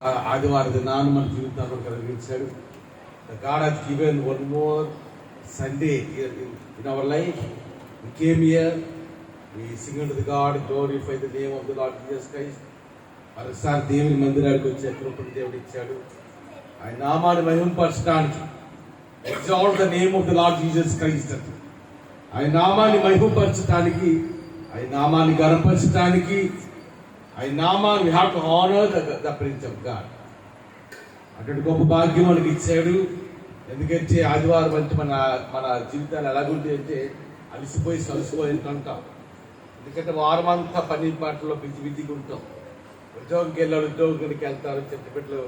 ఆదివారం దినాన్ని మన జీవితంలో కలిగించాడు. God has given one more Sunday in our life. We came here, we sing unto the God, glorify the name of the Lord Jesus Christ. మరోసారి దేవుని మందిరానికి వచ్చే కృపను దేవుడు ఇచ్చాడు. ఆయన నామాన్ని మహిమపరచడానికి, exalt the name of the Lord Jesus Christ. ఆయన నామాన్ని మహిమపరచడానికి, ఆయన నామాన్ని గణపరచడానికి, ఆయన నామాన్ని we have to honor the Prince of God. అటువంటి గొప్ప భాగ్యం మనకి ఇచ్చాడు. ఎందుకంటే ఆదివారం అంటే మన జీవితాలు ఎలాగుంటాయి అంటే అలసిపోయి సలసిపోయి ఉంటాం. ఎందుకంటే వారం అంతా పని పాటల్లో బిజీగా ఉంటాం. ఉద్యోగంకి వెళ్ళారు, ఉద్యోగానికి వెళ్తారు, చిన్న బిడ్డలు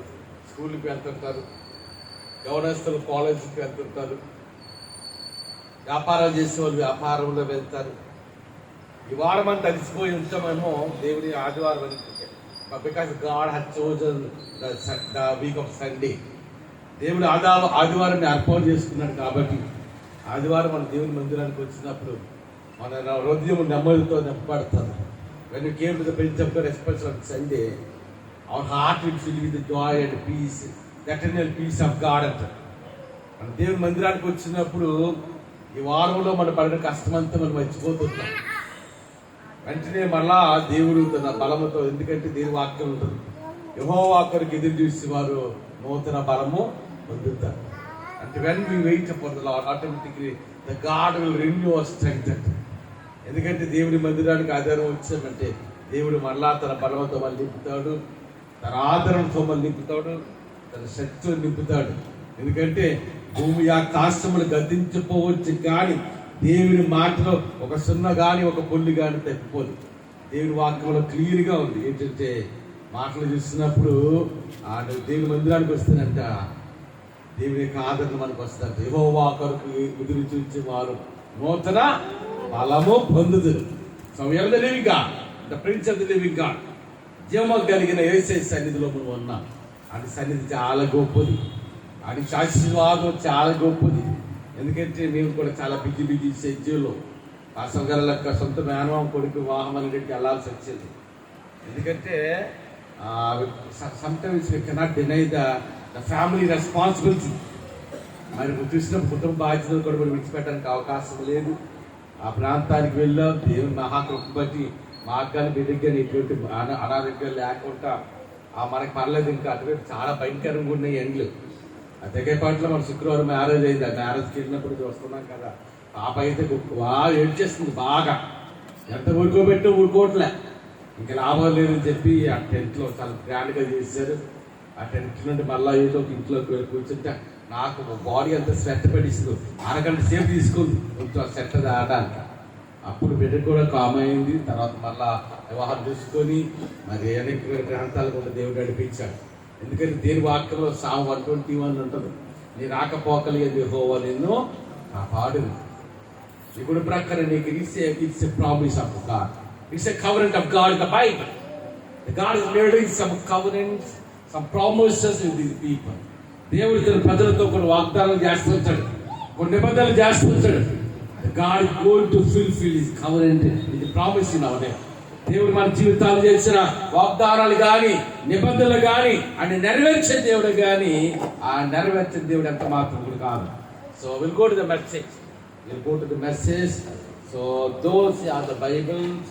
స్కూల్కి వెళ్తుంటారు, యవనస్తులు కాలేజీకి వెళ్తుంటారు, వ్యాపారాలు చేసే వాళ్ళు వ్యాపారంలో వెళ్తారు. ఈ వారం అంతా అలసిపోయి ఉంటామేమో దేవుని ఆదివారం అనుకుంటే, because God has chosen the week off Sunday. దేవుడు ఆదివారాన్ని అర్పణ చేసుకున్నాడు. కాబట్టి ఆదివారం మన దేవుని మందిరానికి వచ్చినప్పుడు మన హృదయం నెమ్మదితో నింపబడుతుంది. When we came to the Prince of God, especially on Sunday, our heart will fill with the joy and peace, the eternal peace of God. మన దేవుని మందిరానికి వచ్చినప్పుడు ఈ వారంలో మన పడిన కష్టమంతా మనం మర్చిపోతున్నాం. వెంటనే మళ్ళా దేవుడు తన బలముతో, ఎందుకంటే దేవుని వాక్యం ఉంటుంది, యెహోవా కొరకు ఎదురు చూసి వారు నూతన బలము పొందుతారు. అంటే when we wait for the Lord, automatically the God will renew our strength. ఎందుకంటే దేవుని మందిరానికి ఆధారం వచ్చామంటే దేవుడు మళ్ళా తన బలముతో మళ్ళీ నింపుతాడు, తన ఆదరణతో మళ్ళీ నింపుతాడు, తన శక్తితో నింపుతాడు. ఎందుకంటే భూమి ఆకాశములు గతించిపోవచ్చు కానీ దేవుని మాటలో ఒక సున్న కానీ ఒక పొల్లి కానీ తప్పిపోదు. దేవుని వాక్యంలో క్లియర్గా ఉంది. ఏంటంటే మాటలు చూసినప్పుడు దేవుని మందిరానికి వస్తానంట, దేవుని యొక్క ఆదరణ మనకు వస్తారంట. యెహోవా కొరకు ఎదురు చూచి వారు నూతన బలము పొందుదురు. So we are the living God, the prince of the living God. జీవము కలిగిన యేసయ్య సన్నిధిలో మనం ఉన్నాం. ఆయన సన్నిధి చాలా గొప్పది, ఆయన ఆశీర్వాదం చాలా గొప్పది. ఎందుకంటే మేము కూడా చాలా బిజీ షెడ్యూల్లో పాస్టర్ గారి లెక్క సొంత మేనమామ కొడుకు వివాహం అనేది వెళ్ళాల్సి వచ్చింది. ఎందుకంటే sometimes we cannot deny the family responsibility. మరి చూసిన కుటుంబ బాధ్యతలు కూడా మనం విడిచిపెట్టడానికి అవకాశం లేదు. ఆ ప్రాంతానికి వెళ్ళాం. దేవుని మహాకృప బట్టి మార్గాన్ని బిడ్డగా ఇటువంటి అనారోగ్యాలు లేకుండా మనకి పర్లేదు. ఇంకా అటువైపు చాలా భయంకరంగా ఉన్నాయి ఎండ్లు. ఆ తెగపాట్లో మన శుక్రవారం మ్యారేజ్ అయింది. ఆ మ్యారేజ్కి వెళ్ళినప్పుడు చూస్తున్నాం కదా, పాప అయితే బాగా ఏడ్చేస్తుంది. బాగా ఎంత ఊరుకోవట్లే. ఇంకా లాభం లేదని చెప్పి ఆ టెంట్లో చాలా గ్రాండ్గా చేశారు. ఆ టెంట్ నుండి మళ్ళీ ఏదో ఇంట్లోకి కూర్చుంటే నాకు బాడీ అంతా స్వెట్ పడిస్తుంది. అరగంట సేపు తీసుకుంది కొంచెం స్వెట్ ఆడడానికి. అప్పుడు బిడ్డ కూడా కామ్ అయింది. తర్వాత మళ్ళా వివాహం చూసుకొని మరి అనేక ప్రాంతాలకు కూడా దేవుడు నడిపించాడు. ఎందుకంటే దేని వాక్యంలో సామ్ 121 ఉంటుంది, నీ రాకపోకలు యెహోవా నిన్ను కాపాడును. ఇప్పుడు ప్రకారం నీకు it's a promise of God, it's a covenant of God in the Bible. God is made some covenants, some promises with his people. దేవుడు తన ప్రజలతో కొన్ని వాగ్దానాలు చేస్తుంటాడు, కొన్ని నిబంధనలు చేస్తుంటాడు. God is going to fulfil his covenant with promise in our life. దేవుడు మన జీవితాలు చేసిన వాగ్దానాలు కానీ నిబంధనలు కానీ ఆయన నెరవేర్చే దేవుడు కానీ ఆ నెరవేర్చే దేవుడు ఎంత మాత్రం కూడా కాదు. So will go to the message. So those are the Bibles,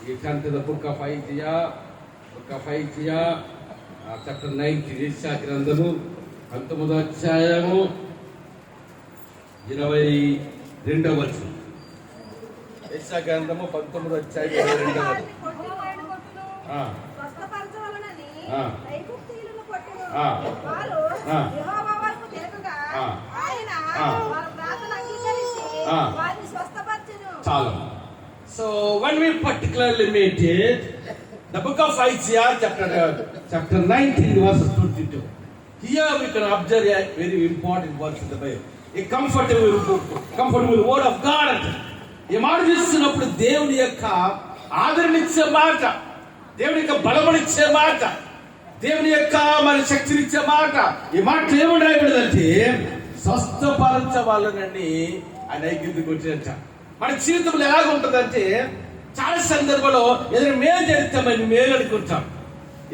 you turn to the book of Isaiah, chapter 19, Yeshaya గ్రంథము 19వ అధ్యాయము 22వ వచనం. యెషయా గ్రంథము 19వ అధ్యాయం 22వ వచనం. చాలు. So when we particularly meditate the book of Isaiah chapter 19 verse 22, here we can observe a very important verse in the Bible, a comfortable word of God. ఈ మాట చూస్తున్నప్పుడు దేవుని యొక్క ఆదరణిచ్చే మాట, దేవుని యొక్క బలమనిచ్చే మాట, దేవుని యొక్క మన శక్తినిచ్చే మాట. ఈ మాట ఏమని రాయబడిందంటే స్వస్థపరచవాలనని ఆయన ఐక్యతకు వచ్చినట్ట. మన జీవితంలో ఎలాగ ఉంటుందంటే చాలా సందర్భంలో ఏదైనా మేలు జరిగితే మనం మేలు అనుకుంటాం,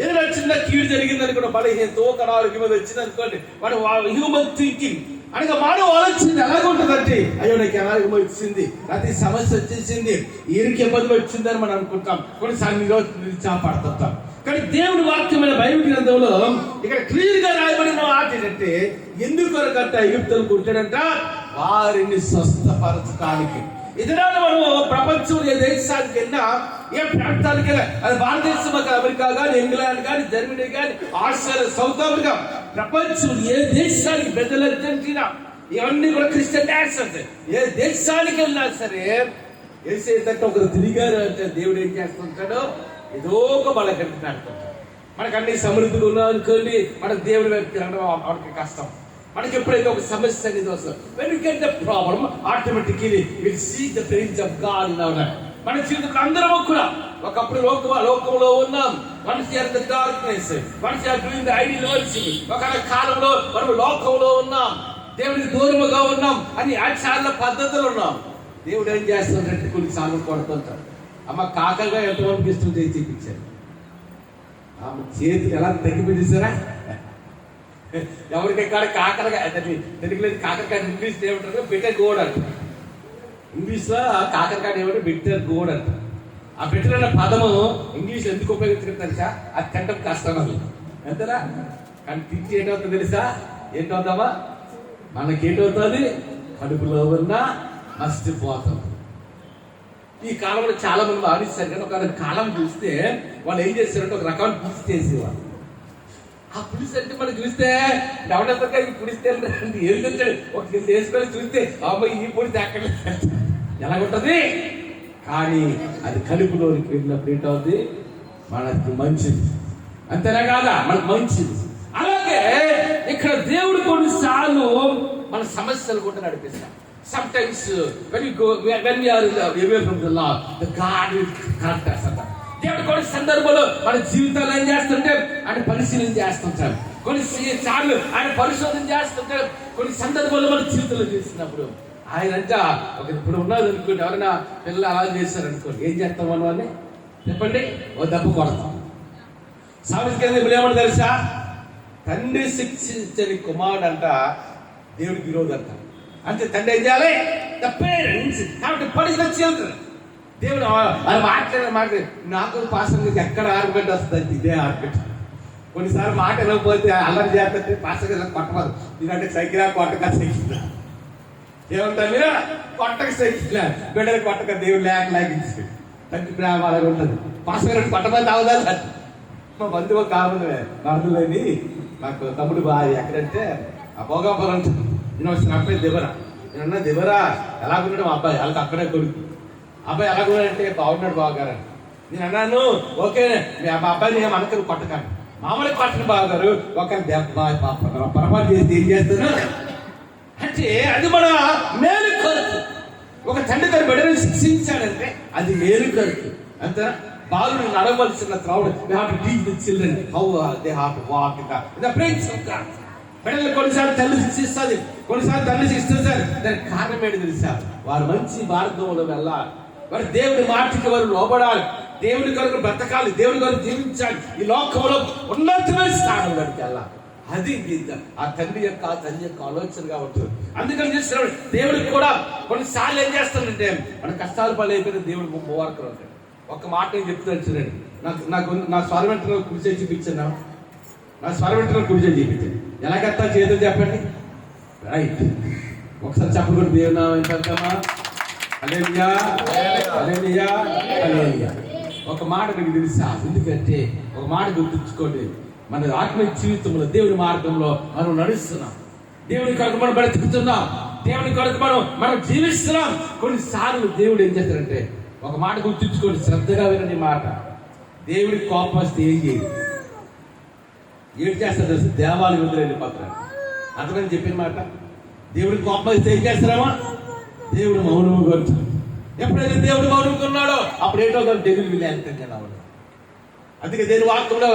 ఏదైనా చిన్న కీడు జరిగింది అనుకోండి, బలహీనతో అనారోగ్యం మీద వచ్చింది అనుకోండి, వాడు హ్యూమన్ థింకింగ్ అనగా మానవ ఆలోచన ఎలాగుంటుందంటే, అయ్యో నాకు అనారోగ్యం వచ్చింది, ప్రతి సమస్య వచ్చేసింది, ఇరుకు ఇబ్బందులు వచ్చిందని మనం అనుకుంటాం. కొన్నిసార్లు నిరుత్సాహపడుతుంటాం. కానీ దేవుడి వాక్యమైన బైబిల్ గ్రంథంలో ఇక్కడ క్లియర్ గా రాయబడిన మాట ఏంటంటే, ఎందుకొరకంట ఐగుప్తులు కుట్టాడంట, వారిని స్వస్థపరచడానికి. ఇతరాలు మనము ప్రపంచంలో ఏ దేశానికి వెళ్ళినా, ఏ ప్రాంతానికి వెళ్ళినా, అది భారతదేశం, అమెరికా కానీ, ఇంగ్లాండ్ కానీ, జర్మనీ కానీ, ఆస్ట్రేలియా, సౌత్ ఆఫ్రికా, ప్రపంచం ఏ దేశానికి, బ్రెజిల్, అర్జెంటీనా, ఇవన్నీ కూడా క్రిస్టియన్ నేషన్స్. ఏ దేశానికి వెళ్ళినా సరే ఏసేదంటే ఒకరు తిరిగారు అంటే దేవుడు ఏం చేస్తుంటాడో ఏదో ఒక బలకంటే నడుతుంటాడు. మనకు అన్ని సమృద్ధిగా ఉన్నా అనుకోండి, మనకు దేవుడి వైపు తిరగడం అవడానికి కష్టం. మనకి ఎప్పుడైతే ఒక సమస్య అనేది వస్తుంది, when you get the problem, automatically we'll see the presence of God in our life. మన జీవితంలో అందరం కూడా ఒకప్పుడు లోకంలో ఉన్నాం. Once you are in the darkness, once you are doing the ideal worship. ఒక కాలంలో మనం లోకంలో ఉన్నాం, దేవుడికి దూరముగా ఉన్నాం, అని ఆచారాల పద్ధతులు ఉన్నాం. దేవుడు ఏం చేస్తుందంటే కొన్నిసార్లు కొడుతుంటాడు. అమ్మ కాకగా ఎంతమందికి ఇష్టం చేసి చూపించారు. ఆమె చేతికి ఎలా తగ్గిపోయించారా, ఎవరికెక్కడ కాకరగా తెలుగులో కాకరకాయ, ఇంగ్లీష్ ఏమంటారు బిటర్ గోడ్ అంట. ఇంగ్లీష్ లో కాకరకాయ ఏమంటే బిటర్ గోడ్ అంట. ఆ బిటర్ అనే పదము ఇంగ్లీష్ ఎందుకు ఉపయోగించుకుంటా, అది తింటం కష్టం అది ఎంతరా. కానీ తింటే ఏంటవుతుంది తెలుసా, ఏంటవుతామా, మనకేంటవుతుంది, కడుపులో ఉన్న మర్చిపోతాం. ఈ కాలంలో చాలా మంది ఆడిస్తారు, కానీ ఒక కాలం చూస్తే వాళ్ళు ఏం చేస్తారంటే ఒక రకమైన పులుసు చేసేవాళ్ళు. ఆ పులుసు అంటే మనం చూస్తే డెవలప్గా ఈ పులిస్తే ఎందుకంటే ఒక వేసుకొని చూస్తే అబ్బాయి ఈ పులిసి అక్కడ ఎలాగుంటది. కానీ అది కడుపులోనికి వెళ్ళినప్పుడు ఏంటవుతుంది, మనకి మంచిది. అంతేనా కాదా, మనకు మంచిది. అలాగే ఇక్కడ దేవుడు కొన్నిసార్లు మన సమస్యలు కూడా నడిపిస్తాం. Sometimes when we are away from the Lord, the God will correct us. దేవుడు కొన్ని సందర్భంలో మన జీవితాలు ఏం చేస్తుంటే ఆయన పరిశీలన చేస్తుంటాడు. కొన్నిసార్లు ఆయన పరిశోధన చేస్తుంటాడు. కొన్ని సందర్భాల్లో మన జీవితంలో చేసినప్పుడు ఆయన అంటే ఒక ఇప్పుడు ఉన్నది అనుకోండి, ఎవరైనా పిల్లలు అలా చేస్తారు అనుకోండి, ఏం చేస్తాం మనం అని చెప్పండి, ఓ దెబ్బ కొడతాం. సామెతకి ఇప్పుడు ఏమన్నా తెలుసా, తండ్రి శిక్షించని కుమారుడు అంట దేవుడికి విరోధం అంట. అంటే తండ్రి ఏం చేయాలి, the parents have to punish the children. దేవుడు అది మాట్లాడే నాకు పాస్టర్ ఎక్కడ ఆర్గ్యుమెంట్ వస్తుంది, ఇదే ఆర్గ్యుమెంట్. కొన్నిసార్లు మాట వినకపోతే అల్లరి చేస్తుంటే పాస్టర్ గారు కొట్టమదు, నేనంటే సైకిల్ కొట్టక సైకిల్ ఏమంటా మీరు కొట్టక సైకిల్ బిడ్డలు కొట్టక దేవుడు లేకలాగించి తండ్రి ప్రేమ అలాగే ఉంటుంది. పాస్టర్ గారు కొట్టమని అవదా. మా బంధువు కావాలే వరదలేని నాకు తమ్ముడు బాగా ఎక్కడంటే ఆ భోగాపురం నేను వచ్చిన అబ్బాయి దివరా. నేనన్నా దివరా ఎలాగున్నాడు మా అబ్బాయి, వాళ్ళకి అక్కడే కొడుకు. అబ్బాయి ఎలాగున్నాడంటే బాగున్నాడు బావగారు. నేను అన్నాను ఓకే మా అబ్బాయిని ఏం అనకరు కొట్టకండి, మామూలుగా కొట్టను బావగారు, ఒక దెబ్బ పొరపాటు చేసి ఏం చేస్తాను అంటే అది మన మేలు కొరకు. ఒక తండ్రి తన బిడ్డను శిక్షించాడంటే అది మేలు కొరకు. అంతేనా, బాలుడు నడవలసిన త్రౌడ్, we have to teach the children how they have to walk in the presence of God. బిడ్డలు కొన్నిసార్లు తల్లి శిక్షిస్తుంది, కొన్నిసార్లు తల్లి శిక్షిస్తారు. దానికి కారణం ఏంటి తెలుసా, వారు మంచి మార్గంలో వెళ్ళాలి, వారు దేవుడి మాటకి వారు లోబడాలి, దేవుడి కొరకు బ్రతకాలి, దేవుడి కొరకు జీవించాలి, ఈ లోకంలో ఉన్నతమైన స్థానంలోకి వెళ్ళాలి. అది ఆ తండ్రి యొక్క తల్లి యొక్క ఆలోచనగా ఉంటుంది. అందుకని చేస్తున్నాడు దేవుడికి కూడా కొన్నిసార్లు ఏం చేస్తాడంటే మన కష్టాలు పడైపోయిన దేవుడు మూవర్కలు ఉంటాడు. ఒక మాట నేను చెప్తున్నాను చూడండి, నాకు నా స్వరవెంటలో కుడిచే చూపించాను, నా స్వరవెంటలో కుడిచే చూపించాను. ఎలాగెత్తా చేతులు చెప్పండి, రైట్. ఒకసారి చెప్పకూడదు దేవుడు నామా. హల్లెలూయా హల్లెలూయా హల్లెలూయా. ఒక మాట మీకు తెలుసా, ఎందుకంటే ఒక మాట గుర్తుంచుకోండి, మన ఆత్మీయ జీవితంలో దేవుని మార్గంలో మనం నడుస్తున్నాం, దేవుని కొరకు మనం బ్రతుకుతున్నాం, దేవుని కొరకు మనం జీవిస్తున్నాం. కొన్నిసార్లు దేవుడు ఏం చేస్తారంటే, ఒక మాట గుర్తుంచుకోండి, శ్రద్ధగా వినండి మాట. దేవుడికి కోపం వస్తే ఏం చేయదు, ఏం చేస్తారు తెలుసు, దేవాలయం వదిలి వెళ్ళిపోతారు. అతనని చెప్పిన మాట, దేవుడికి కోపం వస్తే ఏం చేస్తారమ్మా, దేవుడు మౌనము కొడుతాడు. ఎప్పుడైతే దేవుడు మౌనం కొన్నాడో అప్పుడు ఏంటో దేవుడు విలేంతంగా అవ్వడం. అందుకే దేని వాక్యంలో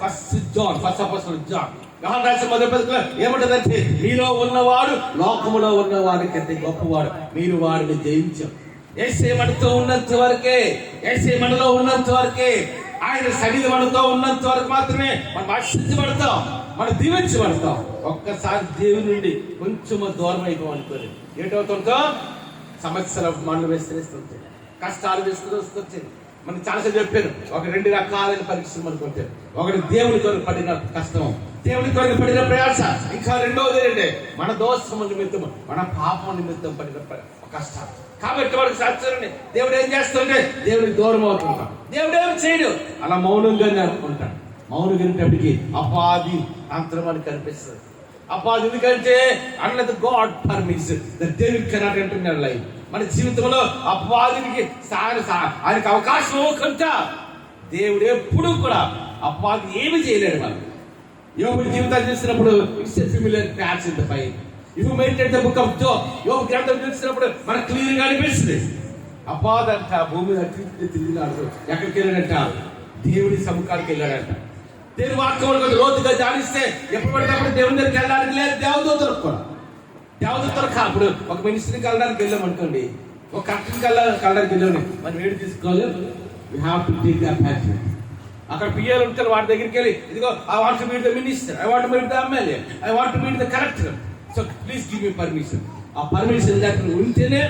ఫస్ట్ అపోస్తలుడు జాన్ యోహాను రాసిన మొదటి పత్రికలో ఏమంటదంటే, మీలో ఉన్నవాడు లోకములో ఉన్నవాడి కంటే గొప్పవాడు, మీరు వాడిని జయించాం. యేసే మనతో ఉన్నంత వరకే, యేసే మనలో ఉన్నంత వరకే ఆయన సన్నిధి మనతో ఉన్నంత వరకు మాత్రమే మనం ఆశించబడతాం, మనం దీవించబడతాం. ఒక్కసారి దేవుని నుండి కొంచెం దూరం అయిపోవాలి ఏంటవుతుందో సమస్యల మనలు విస్తరిస్తుంది, కష్టాలు విస్తరిస్తుంది. మనం చాలాసార్లు చెప్పాను, ఒక 2 రకాలైన పరీక్షలు మనకు వచ్చారు. ఒకటి దేవుని కొరకు పడిన కష్టం, దేవుని కొరకు పడిన ప్రయాస. ఇంకా రెండవది ఏంటంటే మన దోషము నిమిత్తం, మన పాపం నిమిత్తం పడిన కష్టాలు. కాబట్టి మనకు సత్సరండి దేవుడు ఏం చేస్తుంటే దేవుడికి దూరం అవుతుంటాం. దేవుడు ఏం చేయడు, అలా మౌనంగానే అనుకుంటాడు. మౌనం వినేటప్పటికి అపాధి అంతరం అని కనిపిస్తుంది. అపాధి ఎందుకంటే అన్నది God permits the devil cannot enter in your life. మన జీవితంలో అపవాదికి ఆయనకు అవకాశం ఇవ్వకుండా దేవుడు ఎప్పుడు కూడా అపవాది ఏమి చేయలేడు. మనం యోబు జీవితాన్ని చూసినప్పుడు it's a familiar patch in the fire. If you meditate the book of job, యోబు గ్రంథం చూసినప్పుడు మనకు క్లియర్ గా అనిపిస్తుంది. అపవాది అంట భూమి మీద తిరిగినాడు. ఎక్కడికి వెళ్ళాడంట? దేవుడి సముఖానికి వెళ్ళాడంట. దేవుని వాక్యం లోతుగా ధ్యానిస్తే ఎప్పుడు పడినప్పుడు దేవుని దగ్గరికి వెళ్ళడానికి లేదు. దేవదూతలకు కూడా అప్పుడు ఒక మినిస్ట్రీకి వెళ్ళడానికి వెళ్ళాం అనుకోండి, ఒక కరెక్ట్కి వెళ్ళడానికి వెళ్ళాము, మనం ఏడు తీసుకోవాలి. We have to take the appointment. అక్కడ పిఎల్ ఉంటారు, వాడి దగ్గరికి వెళ్ళి ఇదిగో I want to meet the minister, I want to meet the MLA, I want to meet the collector, so please give me permission. ఆ పర్మిషన్ దగ్గర ఉంటేనే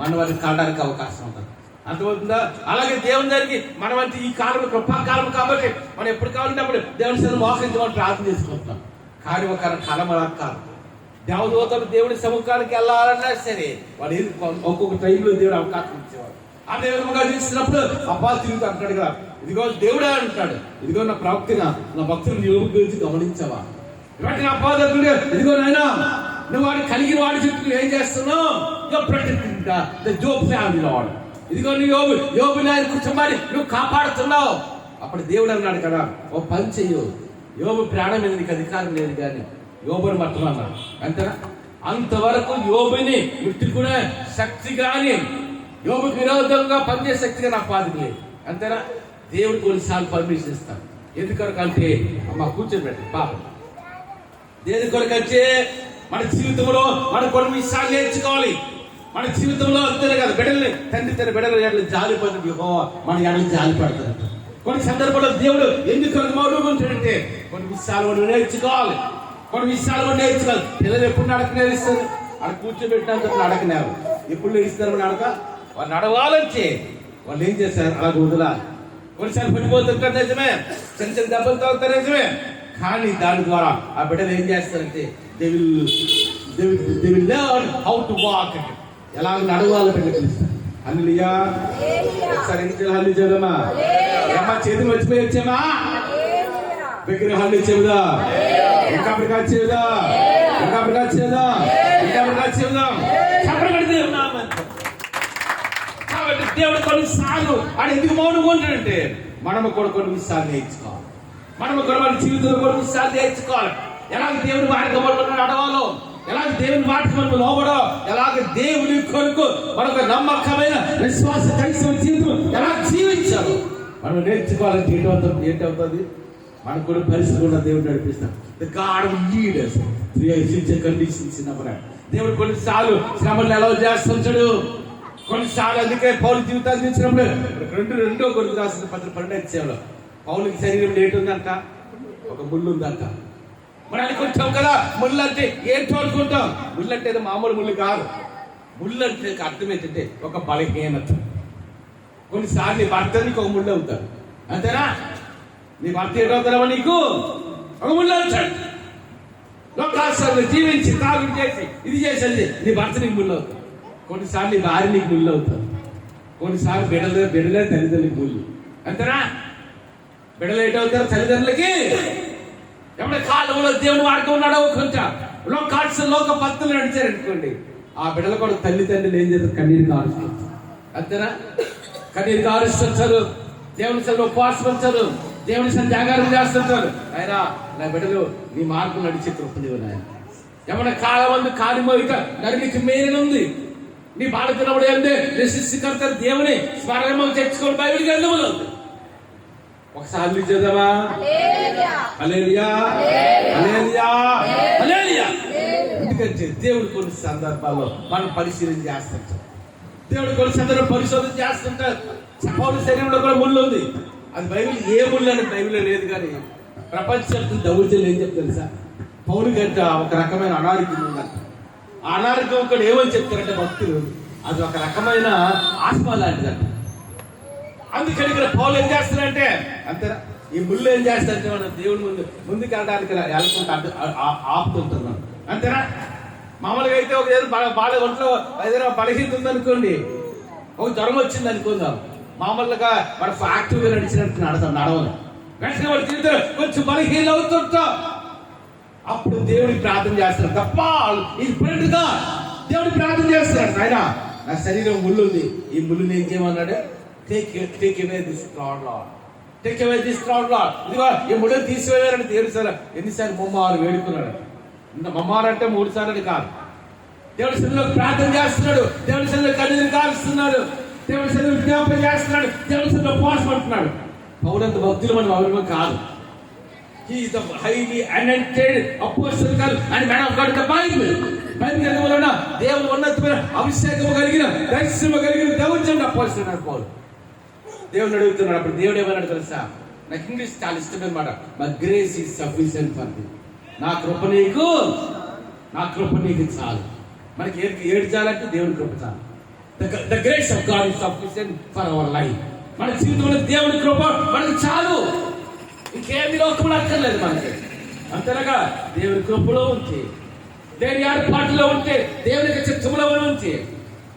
మన వారికి కలడానికి అవకాశం ఉంటుంది. అర్థమవుతుందా? అలాగే దేవుని దగ్గరికి మనం అంటే ఈ కాలం కృపాకాలం కాబట్టి మనం ఎప్పుడు కావాలంటే అప్పుడు దేవుని సన్నిధిని మోకరించమని ప్రార్థన చేసుకుంటాం. కానీ ఒక కాలం అలా కాదు. దేవదూతలు దేవుడి సముఖానికి వెళ్ళాలన్నా సరే వాడు ఒక్కొక్క టైంలో దేవుడు అవకాశం ఇచ్చేవాడు. అదే విధంగా చూసినప్పుడు అపవాది తిరుగుతూ అంటాడు కదా, ఇదిగో దేవుడే అంటాడు, ఇదిగో నా ప్రవక్తగా నా భక్తులను యోబు గురించి గమనించవా? ఇటువంటి అపవాది ఇదిగో నాయనా నువ్వు వాడు కలిగిన వాడి చుట్టూ ఏం చేస్తున్నావు? ఇదిగో నువ్వు యోబు నాయన కుటుంబాన్ని నువ్వు కాపాడుతున్నావు. అప్పుడు దేవుడు అన్నాడు కదా, ఓ పని చెయ్యు, యోబు ప్రాణం మీద నీకు అధికారం లేదు కానీ యోబుని మట్టమన్నాడు. అంతేనా? అంతవరకు యోబుని ముట్టుకునే శక్తి కానీ యోబుకి విరోధంగా పనిచేసే శక్తిగా నాకు పాదికి లేదు. అంతేనా? దేవుడు కొన్నిసార్లు పర్మిషన్ ఇస్తాడు. ఎందుకొరకంటే అమ్మ కూర్చొని పెట్టి పాపం దేని కొరకంటే మన జీవితంలో మనం కొన్ని విషయాలు నేర్చుకోవాలి. మన జీవితంలో అంతేనే కదా, బిడ్డల్ని తండ్రి తన బిడ్డలు ఎడలు జాలి పడుతుంది, మన ఎడలు జాలి పడుతుంది. కొన్ని సందర్భాల్లో దేవుడు ఎందుకు మౌనంటే కొన్ని విషయాలు మనం నేర్చుకోవాలి. కొన్ని విషయాలు మనం నేర్చుకోవాలి. పిల్లలు ఎప్పుడు నడక నేర్స్తారు? అక్కడ కూర్చోబెట్టినంత నడకనేరు. ఎప్పుడు నేర్స్తారు నడక? వాళ్ళు నడవాలంటే వాళ్ళు ఏం చేస్తారు? అలా వదలాలి. కొన్నిసార్లు పడిపోతుంటారు నిజమే, చిన్న చిన్న దెబ్బలు తాగుతారు నిజమే. కానీ దాని ద్వారా ఆ బిడ్డలు ఏం చేస్తారంటే they will learn how to walk. ఎలా నడవాలి బిడ్డలు తెలుస్తారు. హల్లెలూయా. ఒకసారి ఎందుకు హల్లెలూయా చెబుదామా? అమ్మ చేతులు వచ్చిపోయి వచ్చామా? దగ్గర హల్లెలూయా చెబుదా, ఇంకా ప్రకాశ చెబుదా, ఇంకా ప్రకాశ చెబుదా, ఇంకా ప్రకాశ చెబుదాం. కాబట్టి దేవుడు కొన్నిసార్లు ఆయన ఎందుకు మౌనంగా ఉంటాడంటే మనము కూడా కొన్ని విషయాలు నేర్చుకోవాలి. మనము కూడా మన జీవితంలో కొన్ని విషయాలు నేర్చుకోవాలి. ఎలాగ దేవుని మార్గంలో నడవాలో, ఎలాగ దేవుని మాటకు మనం లోబడో, ఎలాగ దేవుని కొరకు మనకు నమ్మకమైన విశ్వాస కలిసిన జీవితం ఎలా జీవించాలో మనం నేర్చుకోవాలంటే ఏంటవుతుంది? మనకు కూడా పరిస్థితి ఉన్న దేవుడు నడిపిస్తాం. The God will lead us through future conditions in our life. దేవుడు కొన్నిసార్లు శ్రమలు ఎలా చేస్తుంటాడు. కొన్నిసార్లు అందుకే పౌలు జీవితాలు చూసినప్పుడు రెండో కొడుకు రాసిన 12 పౌలుకి శరీరం ఏంటుందంట? ఒక ముళ్ళు ఉందంట. మనం అనుకుంటాం కదా ముళ్ళు అంటే ఏంటో అనుకుంటాం. ముళ్ళు అంటే మామూలు ముళ్ళు కాదు. ముళ్ళు అంటే అర్థం ఏంటంటే ఒక బలహీనత. కొన్నిసార్లు నీ భర్త నీకు ఒక ముళ్ళు అవుతాడు. అంతేనా? నీ భర్త ఏంటవుతారో నీకు ఒక ముళ్ళు అవుతాడు. లోకాసార్లు జీవించి తాగు చేసి ఇది చేసేది నీ భర్త నీకు ముళ్ళు అవుతాడు. కొన్నిసార్లు నీ భార్య నీకు ముళ్ళు అవుతాడు. కొన్నిసార్లు బిడ్డలే తల్లిదండ్రులకి ముళ్ళు. అంతేనా? బిడ్డలు ఏంటవుతారు? తల్లిదండ్రులకి. ఎప్పుడైనా కాలంలో దేవుని వాడుకో నడవకుండా లోక పత్తులు నడిచారనుకోండి, ఆ బిడ్డలు కూడా తల్లిదండ్రులు ఏం చేస్తారు? కన్నీరు కారుస్తారు. అంతేనా? కన్నీరు కారుస్తుంటారు. దేవుని సన్నిధిలో ఉపవాసం ఉంచారు, దేవుని సన్నిధిలో జాగారం చేస్తుంటారు. ఆయన నా బిడ్డలు నీ మార్గం నడిచే కృపనివ్వు నాయన. ఏమన్నా కాలం మంది కాలిమోయిక నరికి మేలుంది. నీ బాలకున్నప్పుడు ఏంటి? నీ సృష్టికర్త దేవుని స్మరణ తెచ్చుకోవడం బైబిల్ గ్రంథంలో ఉంది. ఒకసారి చేద్దామా? హల్లెలూయా, హల్లెలూయా, హల్లెలూయా. ఎందుకంటే దేవుడు కొన్ని సందర్భాల్లో మనం పరిశీలన చేస్తుంటాం. దేవుడు కొన్ని సందర్భాలు పరిశోధన చేస్తుంటారు. పౌలు శరీరంలో కూడా ముళ్ళు ఉంది. అది బైబిల్ ఏ ముళ్ళు అని బైబిల్లో లేదు, కానీ ప్రపంచం దౌర్జన్యం ఏం చెప్తారు తెలుసా? పౌలు గంట ఒక రకమైన అనారోగ్యం ఉందంట. ఆ అనారోగ్యం ఒకటి ఏమని చెప్తారంటే భక్తులు, అది ఒక రకమైన ఆత్మ లాంటిదంట. అందుకని ఇక్కడ పౌలు ఏం చేస్తారంటే, అంతేనా, ఈ ముళ్ళు ఏం చేస్తారంటే మనం దేవుడి ముందుకు వెళ్ళడానికి వెళ్ళకుండా ఆపుతుంటున్నాం, అంతేనా. మామూలుగా అయితే ఒక ఏదో బాగా ఒంట్లో ఏదైనా బలహీనత ఉందనుకోండి, ఒక జ్వరం వచ్చింది అనుకుందాం, మామూలుగా మనం యాక్టివ్గా నడిచినట్టు నడవాలి. వెంటనే వాడు తిరుగుతారు, కొంచెం బలహీన అవుతుంటా, అప్పుడు దేవుడికి ప్రార్థన చేస్తారు తప్ప ఇప్పుడుగా దేవుడికి ప్రార్థన చేస్తున్నాడు. ఆయన నా శరీరం ముళ్ళు ఉంది, ఈ ముళ్ళుని ఏం చేయమన్నాడు? Take away this lord, take away this lord. ఇదిగో ఈ ముళ్ళని తీసివేయాలని దేవుడు సార్ ఎన్నిసార్లు మమ్మారు వేడుకున్నాడు. మమ్మారు అంటే 3 సార్లు కాదు. దేవుడి సన్నిధిలో ప్రార్థన చేస్తున్నాడు, దేవుడి సన్నిధిలో కన్నీరు కారుస్తున్నాడు, దేవుడి సన్నిధిలో విజ్ఞాపన చేస్తున్నాడు, దేవుడి సన్నిధిలో పోషపడుతున్నాడు. పౌరంత భక్తులు మనం ఎవరిమో కాదు. He is the highly anointed apostle and man of God in the Bible. Bible గ్రంథంలోన దేవుని ఉన్నతమైన అభిషేకము కలిగిన దర్శనము కలిగిన దైవజనుడు అపోస్తలుడు అని పౌలు దేవుని అడుగుతున్నాడు. అప్పుడు దేవుడు ఏమన్నాడు తెలుసా? నాకు ఇంగ్లీష్ చాలా ఇష్టం అనమాట. My grace is sufficient for you. నా కృప నీకు చాలు. మనకి ఏడు చాలంటే దేవుని కృప చాలు. The grace of God is sufficient for our life. మన జీవితంలో దేవుని కృప మనకు చాలు, ఇంకేమి లోకములు అక్కర్లేదు మనకి. అంతేనగా దేవుని కృపలో ఉంటే, దేవుని ఏర్పాటులో ఉంటే, దేవుని యొక్క చిత్తములో ఉంటే,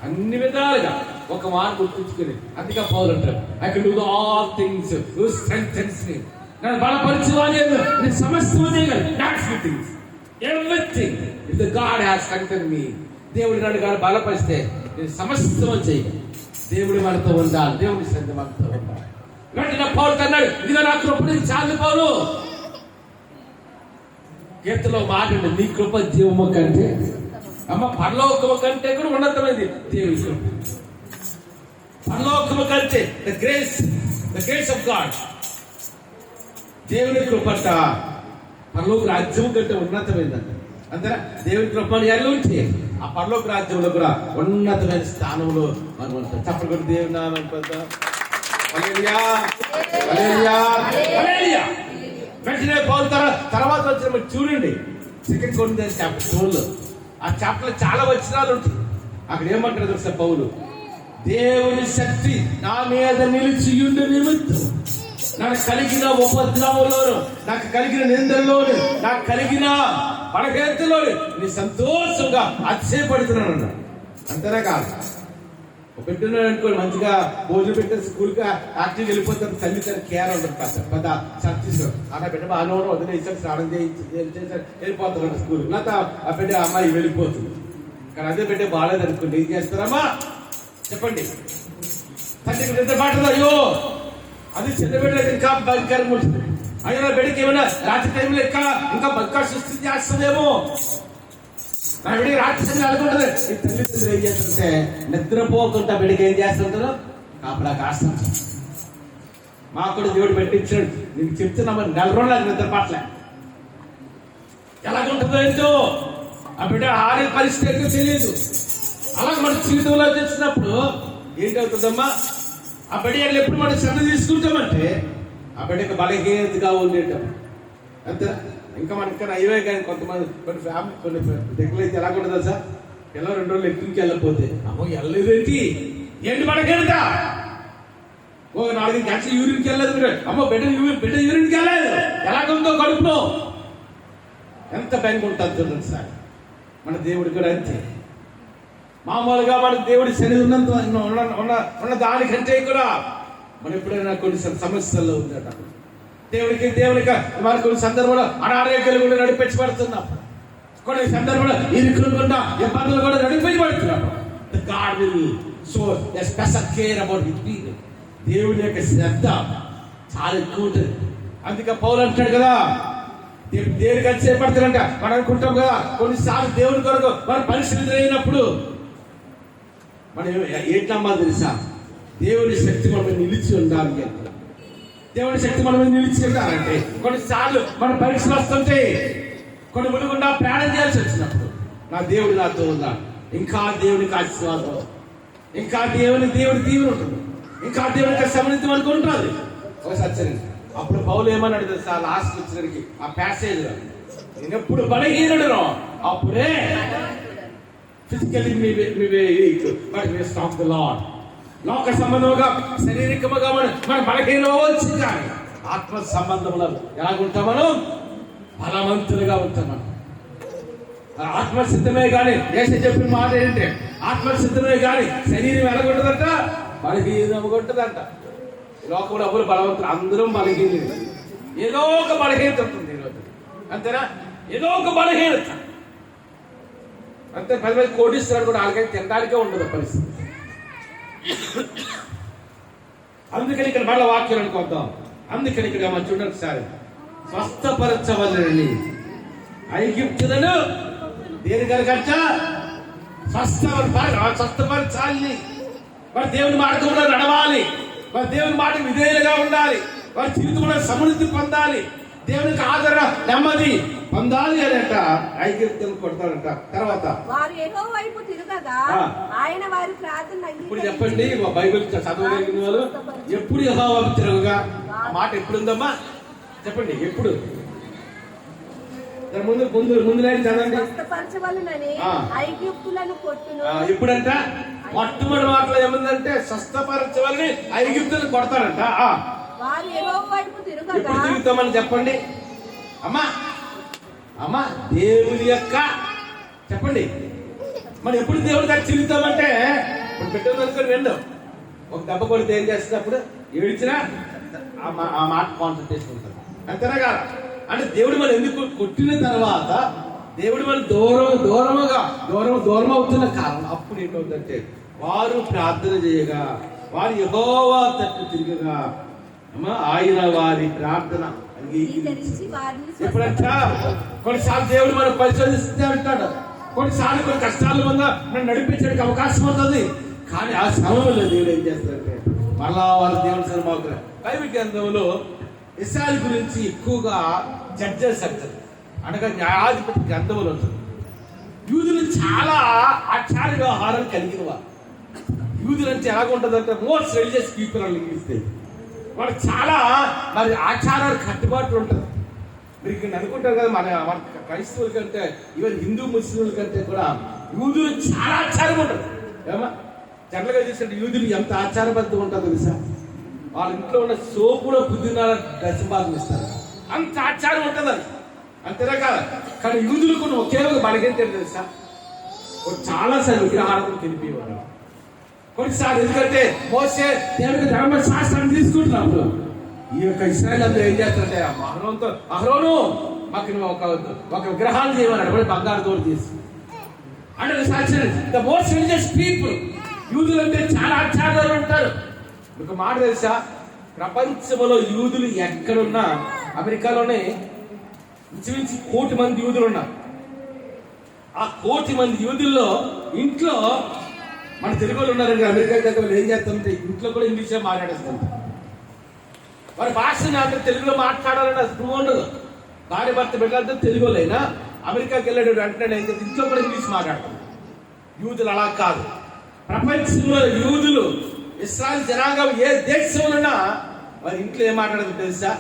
అన్ని విధాలుగా ఒక మాట గుర్తుంచుకుని, అందుకే పౌలు అంటారు, I can do all things who strengthens me. నన్ను బలపరచువాని నేను సమస్తము చేయగలను. Nots the things everything if the God has strengthen me. దేవుడు నన్ను గాడు బలపరిస్తే నేను సమస్తము చేయగలను. దేవుడి మనతో ఉండాలి, దేవుడి శ్రద్ధ మనతో ఉండాలి. వెంటనే పౌలు అన్నాడు, ఇదిగో నా కృప నీకు చాలు పౌలు. గీతలో మాట్లాడు, నీ కృప జీవము కంటే పరలోకము కంటే కూడా ఉన్నతమైంది దేవుని కృప. పరలోకము కంటే ద గ్రేస్ ఆఫ్ గాడ్, దేవుని కృపట పరలోక రాజ్యం కంటే ఉన్నతమైందంట. అంతేనా? దేవుని కృపను ఎలా ఉంటే ఆ పరలోక రాజ్యంలో కూడా ఉన్నతమైన స్థానంలో మనం ఉంటాం. తప్పకుండా దేవుని నామం పొందాం. వెంటనే పౌలు తర్వాత వచ్చిన చూడండి, 2 కొరింథీయులు చాప్టర్ 12 ఆ చాప్టర్ లో చాలా వచనాలు ఉంటాయి. అక్కడ ఏమంటారు తెలుసా పౌలు? దేవుని శక్తి నా మీద నిలిచియుండు నిమిత్తం, నాకు కలిగిన ఉపద్రవంలోను, నాకు కలిగిన నిందల్లోను, నాకు కలిగిన బలహీనతలోను నీ సంతోషంగా అతిశయపడుతున్నాను. అంతేనా కాదు? పెట్టున్నాడు అనుకోండి, మంచిగా భోజనం పెట్టే స్కూల్కి యాక్టివ్గా వెళ్ళిపోతారు, తల్లి కేర్ ఉంటుంది పెద్ద చర్చిలో. అలా బిడ్డ బాగా వదిలేసారు, స్నానం చేసారు, వెళ్ళిపోతారు స్కూల్కి. లేకపోతే ఆ బిడ్డ అమ్మాయి వెళ్ళిపోతుంది. కానీ అదే బిడ్డ బాగాలేదు అనుకోండి, ఏం చేస్తారమ్మా చెప్పండి? తల్లికి నిద్ర పాటలు, అయ్యో అది చిన్న బిడ్డ ఇంకా భయంకరంగా ఉంటుంది. అయినా బిడ్డకి ఏమైనా రాత్రి టైంలో ఇంకా బక్క సృష్టి చేస్తుందేమో. నా బిడ్డకి రాత్రి టైంలో అనుకుంటుంది. ఈ తల్లిదండ్రులు ఏం చేస్తుంటే నిద్రపోకుండా బిడ్డకి ఏం చేస్తుంటారు? కాపలా కాస్తాం. మాకు కూడా దేవుడు పెట్టించాడు. నీకు చెప్తున్నా మరి 4 రోజులు నిద్ర పాటలే. ఎలాగుంటుందో ఏంటో ఆ బిడ్డ ఆడే పరిస్థితి ఏంటో తెలియదు. అలా మన జీవితంలో తెలిసినప్పుడు ఏంటవుతుందమ్మా? ఆ బిడ్డ ఎప్పుడు మనం శ్రద్ధ తీసుకుంటామంటే ఆ బిడ్డకి బలహీనతగా ఉండేటం. అంతే. ఇంకా మనకి అయ్యే కానీ కొంతమంది కొన్ని ఫ్యామిలీ కొన్ని దగ్గర అయితే ఎలాగుంటుందా సార్? ఎలా 2 రోజులు ఎక్కువకి వెళ్ళకపోతే అమ్మో వెళ్ళలేదేంటి ఏంటి బలహీనత? 4 గంటలు యూరిన్కి వెళ్ళలేదు, అమ్మో బిడ్డ యూరిన్కి వెళ్ళలేదు, ఎలాగుందో కడుపులో. ఎంత భయంగా ఉంటుంది చూడండి సార్. మన దేవుడు కూడా అంతే. మామూలుగా మన దేవుడి శని ఉన్న దానికంటే కూడా మనం ఎప్పుడైనా కొన్ని సమస్యల్లో ఉందట. దేవునికి మన కొన్ని సందర్భంలో అనారోగ్యాలు కూడా నడిపించబడుతున్నాం, కొన్ని సందర్భంలో ఇరుకులు కూడా ఇబ్బందులు కూడా నడిపించబడుతున్నాం. God will show a special care about his people. దేవుని యొక్క శ్రద్ధ చాలా ఎక్కువ ఉంటుంది. అందుకే పౌలు అంటాడు కదా, దేనికి అది చేపడతారంట. మనం అనుకుంటాం కదా కొన్నిసార్లు దేవుని కొరకు మనం పరిస్థితులు అయినప్పుడు మనం ఏంటమ్మా తెలుసా? దేవుని శక్తి మన మీద నిలిచి ఉండాలి అంటే, దేవుని శక్తి మన మీద నిలిచి ఉండాలంటే కొన్నిసార్లు మన పరీక్షలు వస్తుంటే, కొన్ని మునుగుండా ప్రయాణం చేయాల్సి వచ్చినప్పుడు నా దేవుడు నాతో ఉన్నాడు, ఇంకా దేవునికి ఆశీర్వాదం, ఇంకా దేవుని దీవెన ఉంటుంది, ఇంకా దేవునికి సన్నిహితం మనకు ఉంటుంది. ఒకసారి చదివి. అప్పుడు పౌలు ఏమన్నాడు తెలుసా? లాస్ట్ వచ్చినడికి ఆ ప్యాసేజ్ లో, నేను ఎప్పుడు బలహీనుడునో అప్పుడే ఫిజికల్లీ బట్ ద లార్డ్. లోక సంబంధముగా శారీరకముగా మన బలహీనవచ్చు, కానీ ఆత్మ సంబంధంలో ఎలాగుంటాం మనం? బలవంతులుగా ఉంటాం మనం. ఆత్మసిద్ధమే కానీ దేశం చెప్పిన మాట ఏంటంటే ఆత్మసిద్ధమే కానీ శరీరం ఎలాగుంటుందంట? బలహీనముగా ఉంటుందంట. లోకంలో ఎవరు బలవంతులు? అందరం బలహీనత. ఏదో ఒక బలహీనత ఉంటుంది ఈరోజు, అంతేనా? ఏదో ఒక బలహీనత అంతే. 10 మంది కోటిస్తున్నాడు కూడా వాళ్ళకైతే తినడానికే ఉండదు పరిస్థితి. అందుకని ఇక్కడ మళ్ళీ వాక్యం అనుకుందాం. అందుకని ఇక్కడ మనం చూడండి సార్, స్వస్థపరచవలని ఐగుప్తులను దేని కనుక స్వస్థపరచాలి. వారి దేవుని మార్గంలో నడవాలి, వారి దేవుని మాట విధేయులుగా ఉండాలి, వారి జీవితంలో సమృద్ధి పొందాలి, దేవునికి ఆదరణ నెమ్మది పొందాలి అని అంట. ఐగుప్తులను కొడతారంట. తర్వాత వారు యెహోవా వైపు తిరగగా ఆయన వారి ప్రార్థన అంగీకరించి. ఇప్పుడు చెప్పండి, బైబిల్ చదవగలిగిన వాళ్ళు ఎప్పుడు యెహోవా వైపు తిరగగా? ఆ మాట ఎప్పుడు ఉందమ్మా చెప్పండి? ఎప్పుడు? ముందు ముందు ముందు లైన్ చదవండి. స్వస్థపరచవలెనని ఐగుప్తులను కొట్టును. ఎప్పుడంట? మొట్టమొదటి మాటలో ఏముందంటే స్వస్థపరచవలని ఐగుప్తులను కొడతారంట. వారు యెహోవా వైపు తిరగగా ఎప్పుడు తిరుగుతామని చెప్పండి అమ్మా. అమ్మా దేవుని యొక్క చెప్పండి, మనం ఎప్పుడు దేవుడి దగ్గర తిరుగుతామంటే, ఇప్పుడు పెట్టడం అనుకుని వెండు ఒక దెబ్బ కొడితే ఏం చేస్తుంది? అప్పుడు ఏడిచినా ఆ మాట కాన్సన్ట్రేషన్ ఉంటుంది, అంతేనా కాదు? అంటే దేవుడు మనం ఎందుకు కొట్టిన తర్వాత దేవుడు మనం దూరం అవుతున్న కారణం అప్పుడు ఏంటవుతుందంటే, వారు ప్రార్థన చేయగా, వారు యెహోవా తట్టు తిరగగా ఆయన వారి ప్రార్థన అంగీకరించి. ఎప్పుడంట? కొన్నిసార్లు దేవుడు మనం పరిశోధిస్తే అంటాడు, కొన్నిసార్లు కొన్ని కష్టాల వల్ల మనం నడిపించడానికి అవకాశం ఉంటుంది, కానీ ఆ సమయంలో దేవుడు ఏం చేస్తాడంటే మళ్ళా వారు దేవుని సన్మాకులు. బైబిల్ గ్రంథంలో ఇశ్రాయేలు గురించి ఎక్కువగా జడ్జెస్ అంటారు, అనగా న్యాయాధిపతి గ్రంథంలో ఉంటుంది. యూదులు చాలా ఆచార వ్యవహారం కలిగిన వారు. యూదులు అంటే ఎలాగుంటుందంటే మోస్ట్ రిలీజియస్ పీపుల్ అని ఇంగ్లీస్తే వాళ్ళకి చాలా మరి ఆచారాలు కట్టుబాట్లు ఉంటుంది. మీరు అనుకుంటారు కదా, మన క్రైస్తవుల కంటే ఈవెన్ హిందూ ముస్లింల కంటే కూడా యూదులు చాలా ఆచారం ఉంటుంది. ఏమా జనరల్గా చూసినట్టు యూదులు ఎంత ఆచారబద్ధం ఉంటుందో తెలుసా? వాళ్ళ ఇంట్లో ఉన్న సోపులో పుదీనా దశభాగం ఇస్తారు, అంత ఆచారం ఉంటుంది అది, అంతేనా కాదు? కానీ యూదులకు ఒకే ఒక బలహీనత తెలుసా? చాలా సార్లు విగ్రహాలను తినిపివారు. కొన్నిసార్లు ఎందుకంటే మోసే దేవుడికి ధర్మశాస్త్రాన్ని తీసుకుంటున్నప్పుడు ఈ యొక్క ఇశ్రాయేల్ అందరూ ఏం చేస్తారంటే అహరోను మాకు ఒక విగ్రహాలు చేయమన్నాడు, బంగారు తోడు తీసి అంటే ద మోస్ట్ రిలీజియస్ పీపుల్. యూదులు అంటే చాలా ఆచారాలు ఉంటారు. ఒక మాట తెలుసా? ప్రపంచంలో యూదులు ఎక్కడున్నా, అమెరికాలోనే ఇంచుమించు 1 కోటి మంది యూదులు ఉన్నారు. ఆ 1 కోటి మంది యూదుల్లో ఇంట్లో మన తెలుగు వాళ్ళు ఉన్నారండి. అమెరికా దగ్గర ఏం చేస్తామంటే ఇంట్లో కూడా ఇంగ్లీషే మాట్లాడేస్తుంటారు. వారి భాషని అందరూ తెలుగులో మాట్లాడాలని అసలు ఉండదు. భార్య భర్త బిడ్డలంతా తెలుగు వాళ్ళైనా అమెరికాకి వెళ్ళాడు వెంటనే ఇంట్లో కూడా ఇంగ్లీష్ మాట్లాడతారు. యూదులు అలా కాదు. ప్రపంచంలో యూదులు ఇశ్రాయేలు జనాంగం ఏ దేశంలో ఉన్నా వారి ఇంట్లో ఏం మాట్లాడదు తెలుసా?